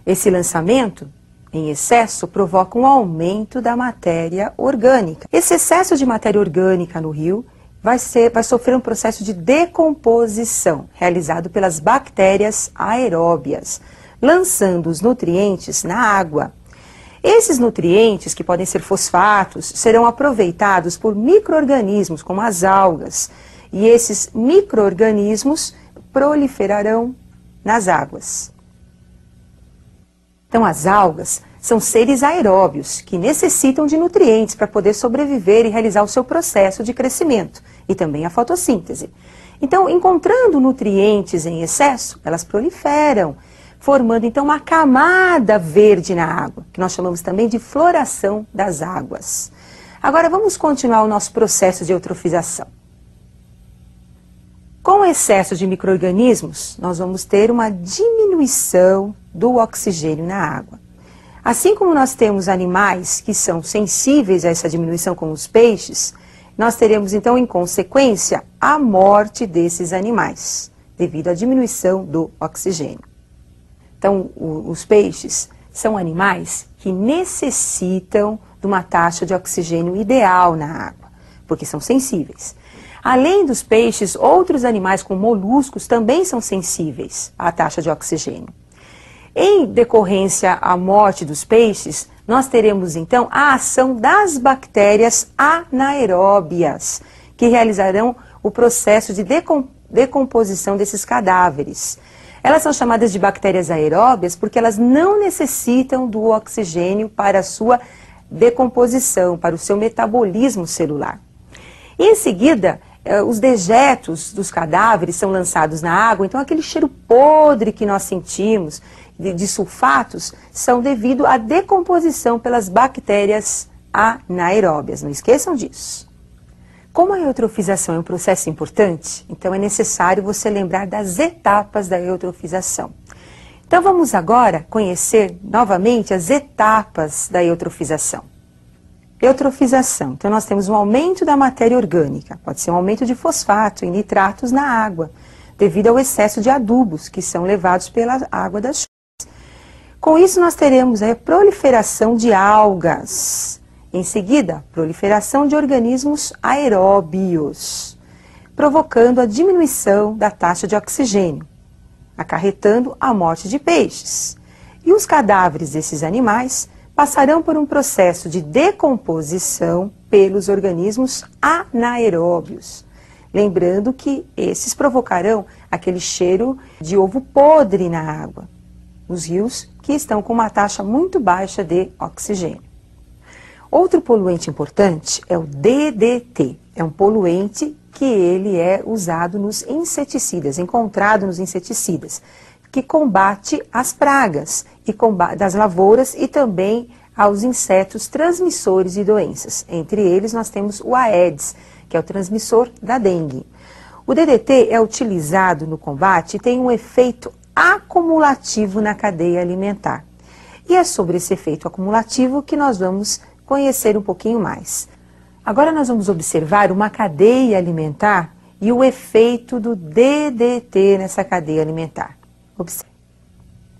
Esse lançamento em excesso provoca um aumento da matéria orgânica. Esse excesso de matéria orgânica no rio vai sofrer um processo de decomposição realizado pelas bactérias aeróbias, lançando os nutrientes na água. Esses nutrientes, que podem ser fosfatos, serão aproveitados por micro-organismos, como as algas, e esses micro-organismos proliferarão nas águas. Então, as algas são seres aeróbios que necessitam de nutrientes para poder sobreviver e realizar o seu processo de crescimento e também a fotossíntese. Então, encontrando nutrientes em excesso, elas proliferam, formando então uma camada verde na água, que nós chamamos também de floração das águas. Agora vamos continuar o nosso processo de eutrofização. Com o excesso de micro-organismos, nós vamos ter uma diminuição do oxigênio na água. Assim como nós temos animais que são sensíveis a essa diminuição, como os peixes, nós teremos então, em consequência, a morte desses animais, devido à diminuição do oxigênio. Então, os peixes são animais que necessitam de uma taxa de oxigênio ideal na água, porque são sensíveis. Além dos peixes, outros animais como moluscos também são sensíveis à taxa de oxigênio. Em decorrência à morte dos peixes, nós teremos então a ação das bactérias anaeróbias, que realizarão o processo de decomposição desses cadáveres. Elas são chamadas de bactérias aeróbias porque elas não necessitam do oxigênio para a sua decomposição, para o seu metabolismo celular. E em seguida, os dejetos dos cadáveres são lançados na água, então aquele cheiro podre que nós sentimos de sulfatos são devido à decomposição pelas bactérias anaeróbias. Não esqueçam disso. Como a eutrofização é um processo importante, então é necessário você lembrar das etapas da eutrofização. Então vamos agora conhecer novamente as etapas da eutrofização. Eutrofização. Então nós temos um aumento da matéria orgânica, pode ser um aumento de fosfato e nitratos na água, devido ao excesso de adubos que são levados pela água das chuvas. Com isso nós teremos a proliferação de algas. Em seguida, proliferação de organismos aeróbios, provocando a diminuição da taxa de oxigênio, acarretando a morte de peixes. E os cadáveres desses animais passarão por um processo de decomposição pelos organismos anaeróbios. Lembrando que esses provocarão aquele cheiro de ovo podre na água, nos rios que estão com uma taxa muito baixa de oxigênio. Outro poluente importante é o DDT. É um poluente que ele é usado nos inseticidas, encontrado nos inseticidas, que combate as pragas das lavouras e também aos insetos transmissores de doenças. Entre eles nós temos o Aedes, que é o transmissor da dengue. O DDT é utilizado no combate e tem um efeito acumulativo na cadeia alimentar. E é sobre esse efeito acumulativo que nós vamos conhecer um pouquinho mais. Agora nós vamos observar uma cadeia alimentar e o efeito do DDT nessa cadeia alimentar. Observe.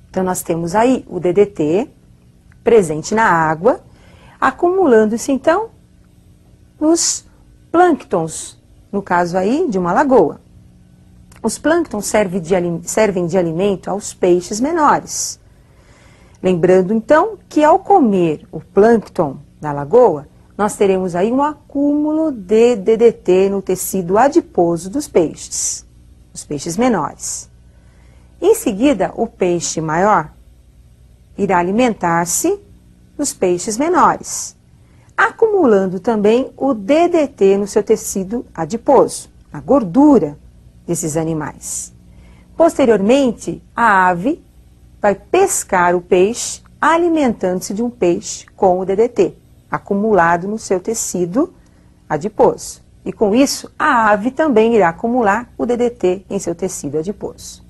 Então nós temos aí o DDT presente na água. acumulando-se então nos plânctons, no caso aí de uma lagoa. Os plânctons servem de alimento aos peixes menores. Lembrando então que ao comer o plâncton da lagoa, nós teremos aí um acúmulo de DDT no tecido adiposo dos peixes, os peixes menores. Em seguida, o peixe maior irá alimentar-se dos peixes menores, acumulando também o DDT no seu tecido adiposo, a gordura desses animais. Posteriormente, a ave vai pescar o peixe, alimentando-se de um peixe com o DDT, acumulado no seu tecido adiposo. E com isso, a ave também irá acumular o DDT em seu tecido adiposo.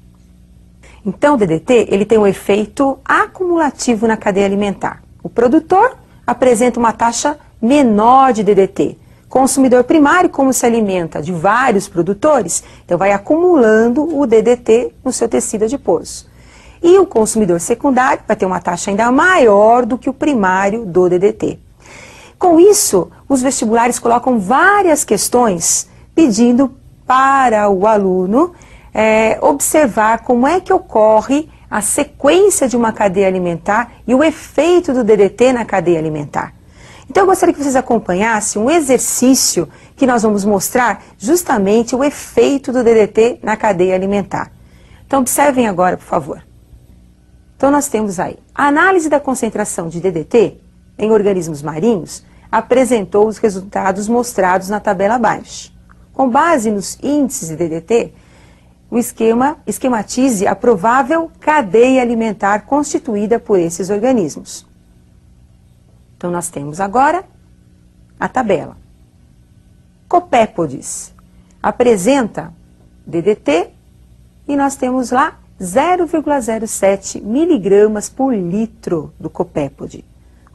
Então, o DDT ele tem um efeito acumulativo na cadeia alimentar. O produtor apresenta uma taxa menor de DDT. Consumidor primário, como se alimenta de vários produtores, então vai acumulando o DDT no seu tecido adiposo. E o consumidor secundário vai ter uma taxa ainda maior do que o primário do DDT. Com isso, os vestibulares colocam várias questões pedindo para o aluno observar como é que ocorre a sequência de uma cadeia alimentar e o efeito do DDT na cadeia alimentar. Então eu gostaria que vocês acompanhassem um exercício que nós vamos mostrar justamente o efeito do DDT na cadeia alimentar. Então observem agora, por favor. Então nós temos aí, a análise da concentração de DDT em organismos marinhos apresentou os resultados mostrados na tabela abaixo. Com base nos índices de DDT, o esquematize a provável cadeia alimentar constituída por esses organismos. Então nós temos agora a tabela. Copépodes apresenta DDT e nós temos lá 0,07 miligramas por litro do copépode.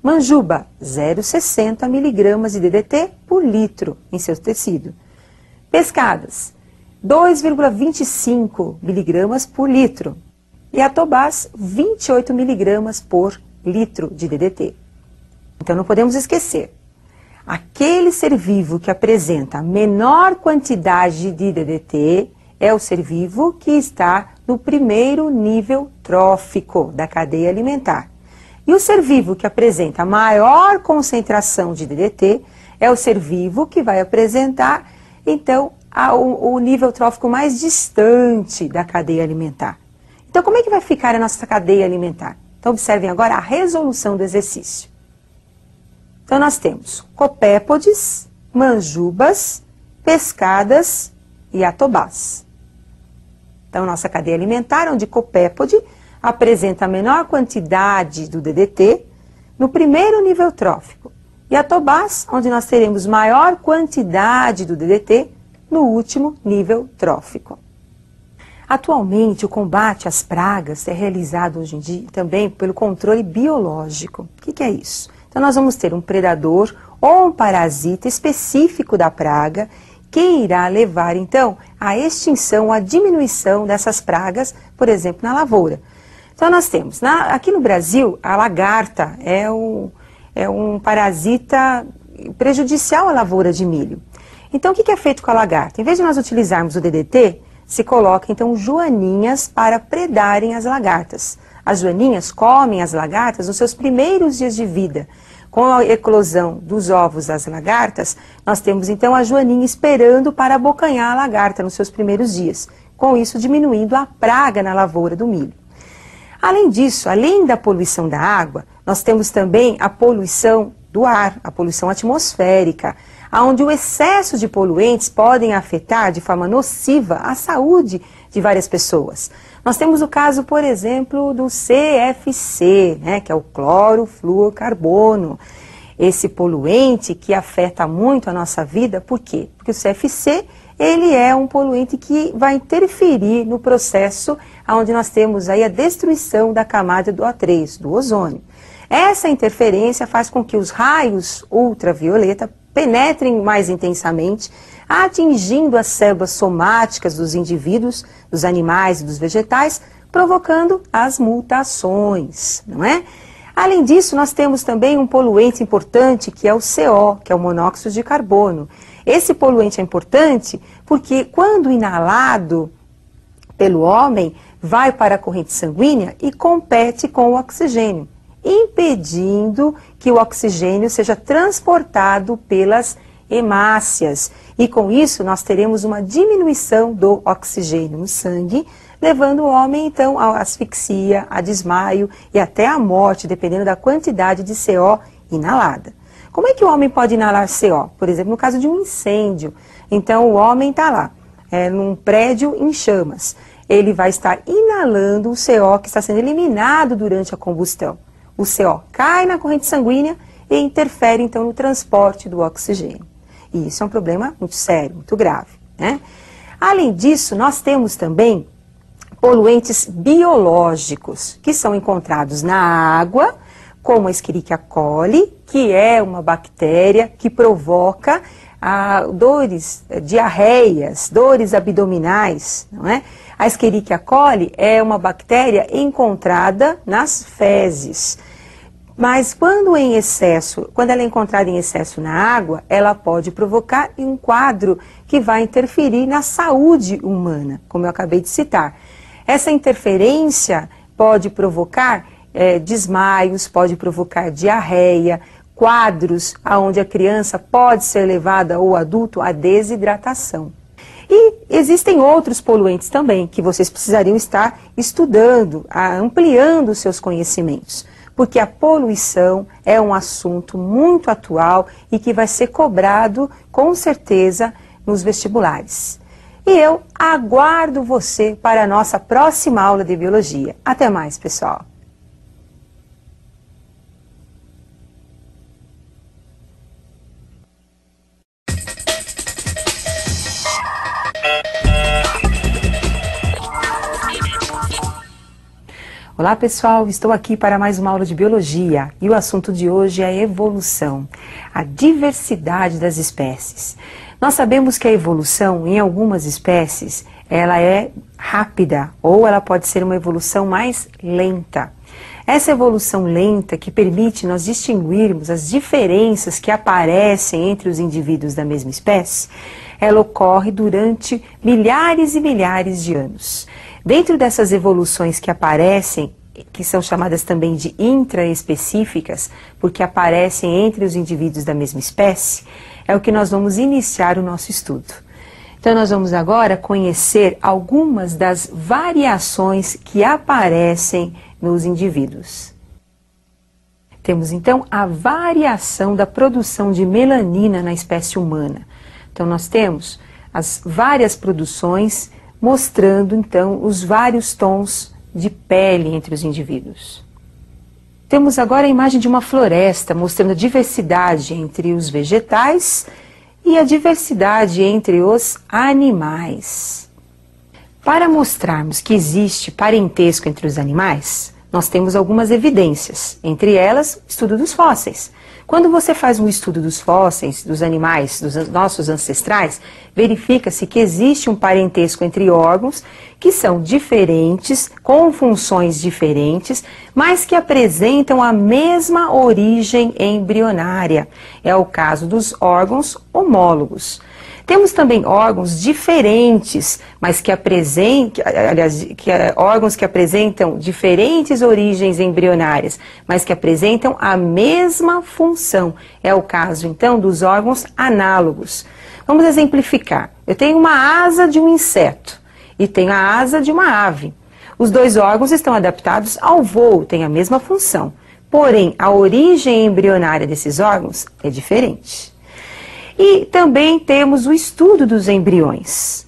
Manjuba, 0,60 miligramas de DDT por litro em seu tecido. Pescadas, 2,25 miligramas por litro. E atobás, 28 miligramas por litro de DDT. Então não podemos esquecer, aquele ser vivo que apresenta menor quantidade de DDT é o ser vivo que está no primeiro nível trófico da cadeia alimentar. E o ser vivo que apresenta maior concentração de DDT é o ser vivo que vai apresentar, então, o nível trófico mais distante da cadeia alimentar. Então, como é que vai ficar a nossa cadeia alimentar? Então, observem agora a resolução do exercício. Então, nós temos copépodes, manjubas, pescadas e atobás. Então, nossa cadeia alimentar, onde copépode apresenta a menor quantidade do DDT no primeiro nível trófico. E atobás, onde nós teremos maior quantidade do DDT no último nível trófico. Atualmente, o combate às pragas é realizado hoje em dia também pelo controle biológico. O que é isso? Então, nós vamos ter um predador ou um parasita específico da praga que irá levar, então, à extinção, à diminuição dessas pragas, por exemplo, na lavoura. Então, nós temos, aqui no Brasil, a lagarta é um parasita prejudicial à lavoura de milho. Então, o que é feito com a lagarta? Em vez de nós utilizarmos o DDT, se coloca, então, joaninhas para predarem as lagartas. As joaninhas comem as lagartas nos seus primeiros dias de vida. Com a eclosão dos ovos das lagartas, nós temos, então, a joaninha esperando para abocanhar a lagarta nos seus primeiros dias. Com isso, diminuindo a praga na lavoura do milho. Além disso, além da poluição da água, nós temos também a poluição do ar, a poluição atmosférica, onde o excesso de poluentes podem afetar de forma nociva a saúde de várias pessoas. Nós temos o caso, por exemplo, do CFC, que é o clorofluorcarbono. Esse poluente que afeta muito a nossa vida, por quê? Porque o CFC, ele é um poluente que vai interferir no processo onde nós temos aí a destruição da camada do O3, do ozônio. Essa interferência faz com que os raios ultravioleta penetrem mais intensamente, atingindo as células somáticas dos indivíduos, dos animais e dos vegetais, provocando as mutações, não é? Além disso, nós temos também um poluente importante, que é o CO, que é o monóxido de carbono. Esse poluente é importante porque quando inalado pelo homem, vai para a corrente sanguínea e compete com o oxigênio, impedindo que o oxigênio seja transportado pelas hemácias. E com isso nós teremos uma diminuição do oxigênio no sangue, levando o homem então à asfixia, a desmaio e até à morte, dependendo da quantidade de CO inalada. Como é que o homem pode inalar CO? Por exemplo, no caso de um incêndio. Então o homem está lá, num prédio em chamas. Ele vai estar inalando o CO que está sendo eliminado durante a combustão. O CO cai na corrente sanguínea e interfere então no transporte do oxigênio. E isso é um problema muito sério, muito grave, né? Além disso, nós temos também poluentes biológicos que são encontrados na água, como a Escherichia coli, que é uma bactéria que provoca dores, diarreias, dores abdominais, não é? A Escherichia coli é uma bactéria encontrada nas fezes. Mas quando ela é encontrada em excesso na água, ela pode provocar um quadro que vai interferir na saúde humana, como eu acabei de citar. Essa interferência pode provocar desmaios, pode provocar diarreia, quadros onde a criança pode ser levada ou adulto à desidratação. E existem outros poluentes também que vocês precisariam estar estudando, ampliando os seus conhecimentos, porque a poluição é um assunto muito atual e que vai ser cobrado com certeza nos vestibulares. E eu aguardo você para a nossa próxima aula de biologia. Até mais, pessoal! Olá pessoal, estou aqui para mais uma aula de biologia e o assunto de hoje é a evolução, a diversidade das espécies. Nós sabemos que a evolução em algumas espécies ela é rápida ou ela pode ser uma evolução mais lenta. Essa evolução lenta que permite nós distinguirmos as diferenças que aparecem entre os indivíduos da mesma espécie, ela ocorre durante milhares e milhares de anos. Dentro dessas evoluções que aparecem, que são chamadas também de intraespecíficas, porque aparecem entre os indivíduos da mesma espécie, é o que nós vamos iniciar o nosso estudo. Então nós vamos agora conhecer algumas das variações que aparecem nos indivíduos. Temos então a variação da produção de melanina na espécie humana. Então nós temos as várias produções mostrando então os vários tons de pele entre os indivíduos. Temos agora a imagem de uma floresta mostrando a diversidade entre os vegetais e a diversidade entre os animais. Para mostrarmos que existe parentesco entre os animais, nós temos algumas evidências, entre elas o estudo dos fósseis. Quando você faz um estudo dos fósseis, dos animais, dos nossos ancestrais, verifica-se que existe um parentesco entre órgãos que são diferentes, com funções diferentes, mas que apresentam a mesma origem embrionária. É o caso dos órgãos homólogos. Temos também órgãos diferentes, mas que apresentam, órgãos que apresentam diferentes origens embrionárias, mas que apresentam a mesma função. É o caso, então, dos órgãos análogos. Vamos exemplificar. Eu tenho uma asa de um inseto e tenho a asa de uma ave. Os dois órgãos estão adaptados ao voo, têm a mesma função. Porém, a origem embrionária desses órgãos é diferente. E também temos o estudo dos embriões.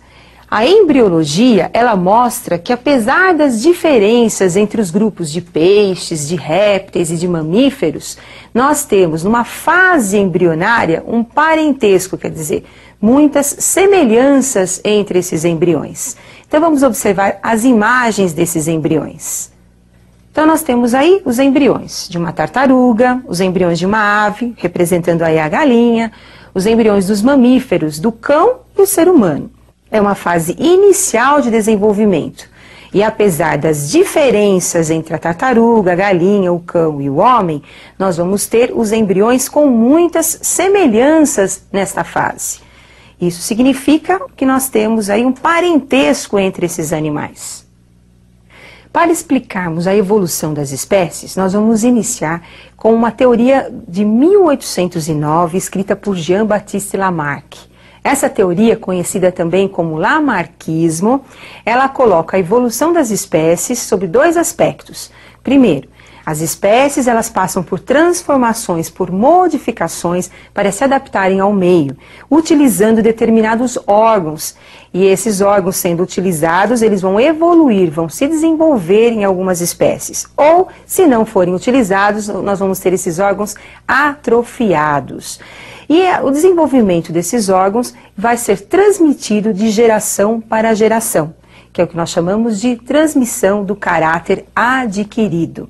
A embriologia, ela mostra que apesar das diferenças entre os grupos de peixes, de répteis e de mamíferos, nós temos numa fase embrionária um parentesco, quer dizer, muitas semelhanças entre esses embriões. Então vamos observar as imagens desses embriões. Então nós temos aí os embriões de uma tartaruga, os embriões de uma ave, representando aí a galinha, os embriões dos mamíferos, do cão e o ser humano. É uma fase inicial de desenvolvimento. E apesar das diferenças entre a tartaruga, a galinha, o cão e o homem, nós vamos ter os embriões com muitas semelhanças nesta fase. Isso significa que nós temos aí um parentesco entre esses animais. Para explicarmos a evolução das espécies, nós vamos iniciar com uma teoria de 1809, escrita por Jean-Baptiste Lamarck. Essa teoria, conhecida também como Lamarckismo, ela coloca a evolução das espécies sobre dois aspectos. Primeiro, as espécies elas passam por transformações, por modificações para se adaptarem ao meio, utilizando determinados órgãos. E esses órgãos sendo utilizados, eles vão evoluir, vão se desenvolver em algumas espécies. Ou, se não forem utilizados, nós vamos ter esses órgãos atrofiados. E o desenvolvimento desses órgãos vai ser transmitido de geração para geração, que é o que nós chamamos de transmissão do caráter adquirido.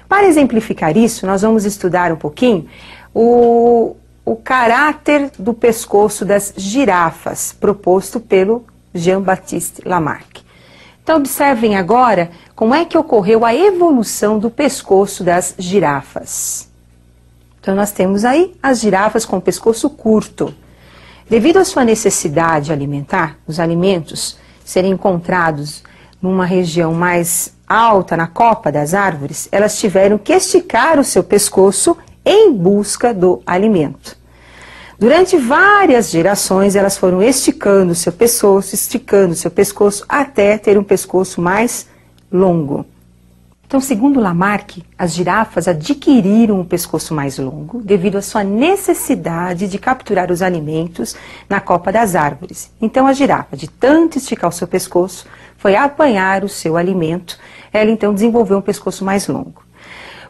Para exemplificar isso, nós vamos estudar um pouquinho o caráter do pescoço das girafas, proposto pelo Jean-Baptiste Lamarck. Então, observem agora como é que ocorreu a evolução do pescoço das girafas. Então, nós temos aí as girafas com o pescoço curto. Devido à sua necessidade alimentar, os alimentos serem encontrados numa região mais alta, na copa das árvores, elas tiveram que esticar o seu pescoço em busca do alimento. Durante várias gerações, elas foram esticando o seu pescoço, até ter um pescoço mais longo. Então, segundo Lamarck, as girafas adquiriram um pescoço mais longo devido à sua necessidade de capturar os alimentos na copa das árvores. Então, a girafa, de tanto esticar o seu pescoço, foi apanhar o seu alimento. Ela, então, desenvolveu um pescoço mais longo.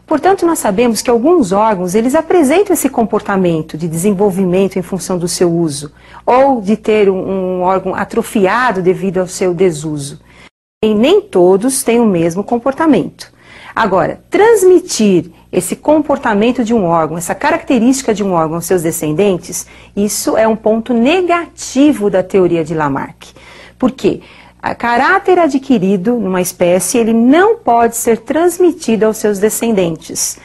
Portanto, nós sabemos que alguns órgãos, eles apresentam esse comportamento de desenvolvimento em função do seu uso, ou de ter um órgão atrofiado devido ao seu desuso. E nem todos têm o mesmo comportamento. Agora, transmitir esse comportamento de um órgão, essa característica de um órgão aos seus descendentes, isso é um ponto negativo da teoria de Lamarck. Por quê? O caráter adquirido numa espécie, ele não pode ser transmitido aos seus descendentes,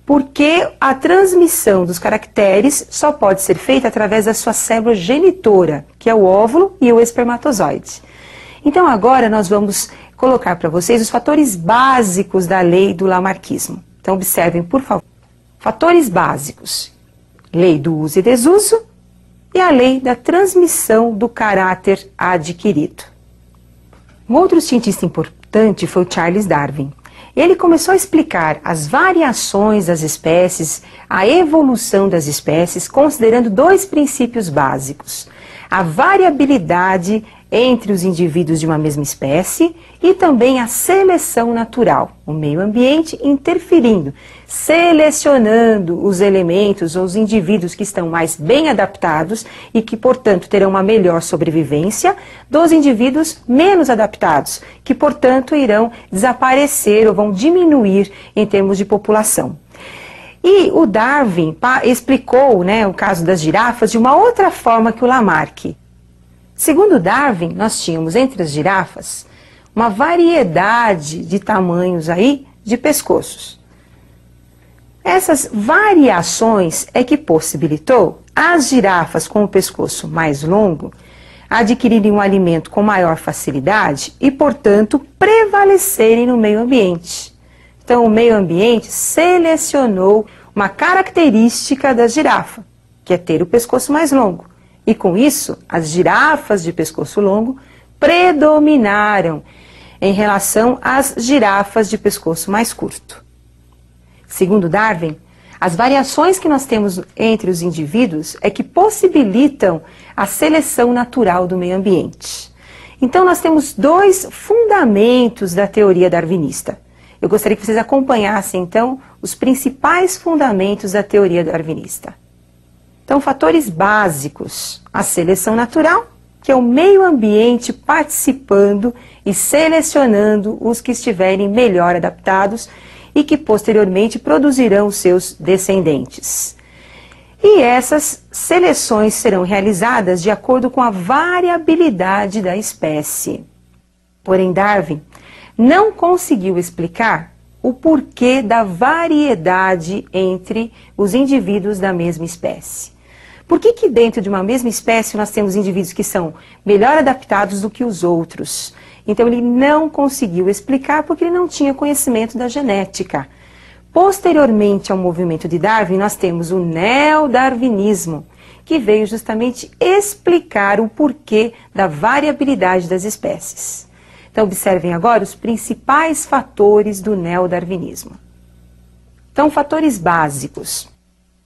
porque a transmissão dos caracteres só pode ser feita através da sua célula genitora, que é o óvulo e o espermatozoide. Então agora nós vamos colocar para vocês os fatores básicos da lei do lamarquismo. Então observem, por favor. Fatores básicos: lei do uso e desuso e a lei da transmissão do caráter adquirido. Um outro cientista importante foi o Charles Darwin. Ele começou a explicar as variações das espécies, a evolução das espécies, considerando dois princípios básicos: a variabilidade entre os indivíduos de uma mesma espécie e também a seleção natural, o meio ambiente interferindo, selecionando os elementos ou os indivíduos que estão mais bem adaptados e que, portanto, terão uma melhor sobrevivência dos indivíduos menos adaptados, que, portanto, irão desaparecer ou vão diminuir em termos de população. E o Darwin explicou, o caso das girafas de uma outra forma que o Lamarck. Segundo Darwin, nós tínhamos entre as girafas uma variedade de tamanhos aí de pescoços. Essas variações é que possibilitou as girafas com o pescoço mais longo adquirirem um alimento com maior facilidade e, portanto, prevalecerem no meio ambiente. Então, o meio ambiente selecionou uma característica da girafa, que é ter o pescoço mais longo. E com isso, as girafas de pescoço longo predominaram em relação às girafas de pescoço mais curto. Segundo Darwin, as variações que nós temos entre os indivíduos é que possibilitam a seleção natural do meio ambiente. Então, nós temos dois fundamentos da teoria darwinista. Eu gostaria que vocês acompanhassem, então, os principais fundamentos da teoria darwinista. Então, fatores básicos: a seleção natural, que é o meio ambiente participando e selecionando os que estiverem melhor adaptados e que posteriormente produzirão os seus descendentes. E essas seleções serão realizadas de acordo com a variabilidade da espécie. Porém, Darwin não conseguiu explicar o porquê da variedade entre os indivíduos da mesma espécie. Por que dentro de uma mesma espécie nós temos indivíduos que são melhor adaptados do que os outros? Então ele não conseguiu explicar porque ele não tinha conhecimento da genética. Posteriormente ao movimento de Darwin, nós temos o neodarwinismo, que veio justamente explicar o porquê da variabilidade das espécies. Então observem agora os principais fatores do neodarwinismo. Então, fatores básicos.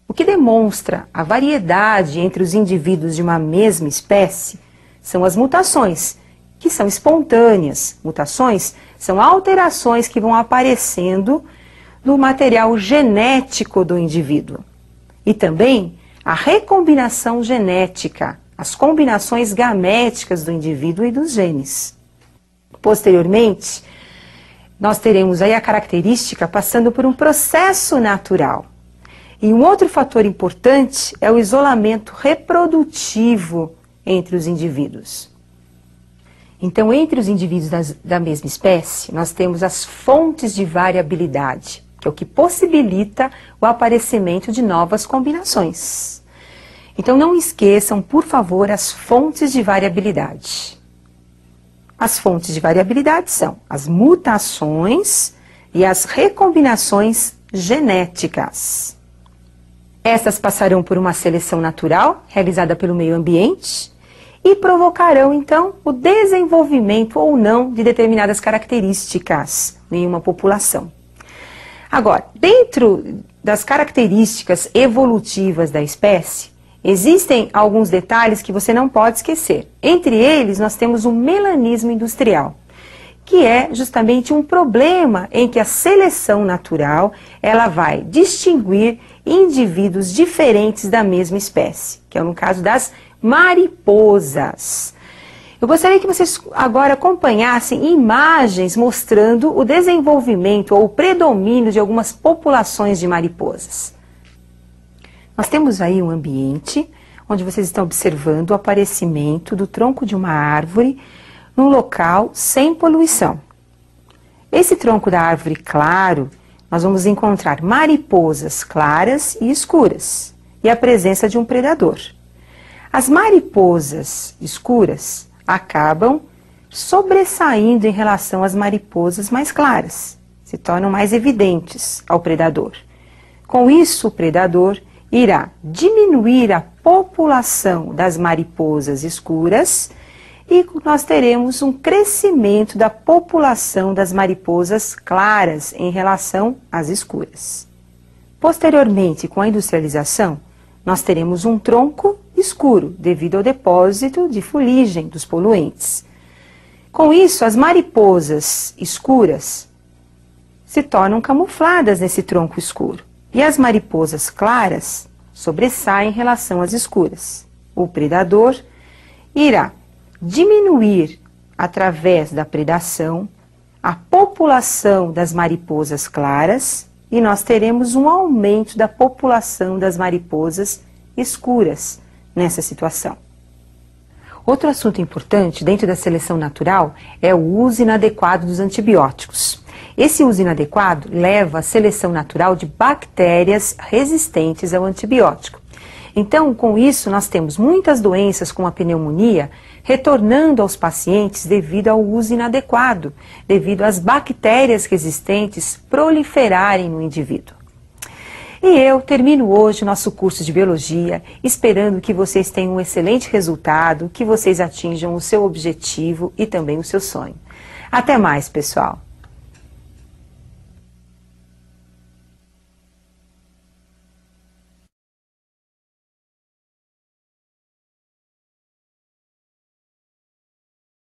O que demonstra a variedade entre os indivíduos de uma mesma espécie são as mutações, que são espontâneas. Mutações são alterações que vão aparecendo no material genético do indivíduo. E também a recombinação genética, as combinações gaméticas do indivíduo e dos genes. Posteriormente, nós teremos aí a característica passando por um processo natural. E um outro fator importante é o isolamento reprodutivo entre os indivíduos. Então, entre os indivíduos da mesma espécie, nós temos as fontes de variabilidade, que é o que possibilita o aparecimento de novas combinações. Então, não esqueçam, por favor, as fontes de variabilidade. As fontes de variabilidade são as mutações e as recombinações genéticas. Essas passarão por uma seleção natural, realizada pelo meio ambiente, e provocarão, então, o desenvolvimento ou não de determinadas características em uma população. Agora, dentro das características evolutivas da espécie, existem alguns detalhes que você não pode esquecer. Entre eles, nós temos o melanismo industrial, que é justamente um problema em que a seleção natural ela vai distinguir indivíduos diferentes da mesma espécie, que é no caso das mariposas. Eu gostaria que vocês agora acompanhassem imagens mostrando o desenvolvimento ou o predomínio de algumas populações de mariposas. Nós temos aí um ambiente onde vocês estão observando o aparecimento do tronco de uma árvore num local sem poluição. Esse tronco da árvore claro, nós vamos encontrar mariposas claras e escuras e a presença de um predador. As mariposas escuras acabam sobressaindo em relação às mariposas mais claras, se tornam mais evidentes ao predador. Com isso, o predador irá diminuir a população das mariposas escuras e nós teremos um crescimento da população das mariposas claras em relação às escuras. Posteriormente, com a industrialização, nós teremos um tronco escuro devido ao depósito de fuligem dos poluentes. Com isso, as mariposas escuras se tornam camufladas nesse tronco escuro e as mariposas claras sobressaem em relação às escuras. O predador irá diminuir, através da predação, a população das mariposas claras e nós teremos um aumento da população das mariposas escuras nessa situação. Outro assunto importante dentro da seleção natural é o uso inadequado dos antibióticos. Esse uso inadequado leva à seleção natural de bactérias resistentes ao antibiótico. Então, com isso, nós temos muitas doenças como a pneumonia retornando aos pacientes devido ao uso inadequado, devido às bactérias resistentes proliferarem no indivíduo. E eu termino hoje o nosso curso de Biologia, esperando que vocês tenham um excelente resultado, que vocês atinjam o seu objetivo e também o seu sonho. Até mais, pessoal!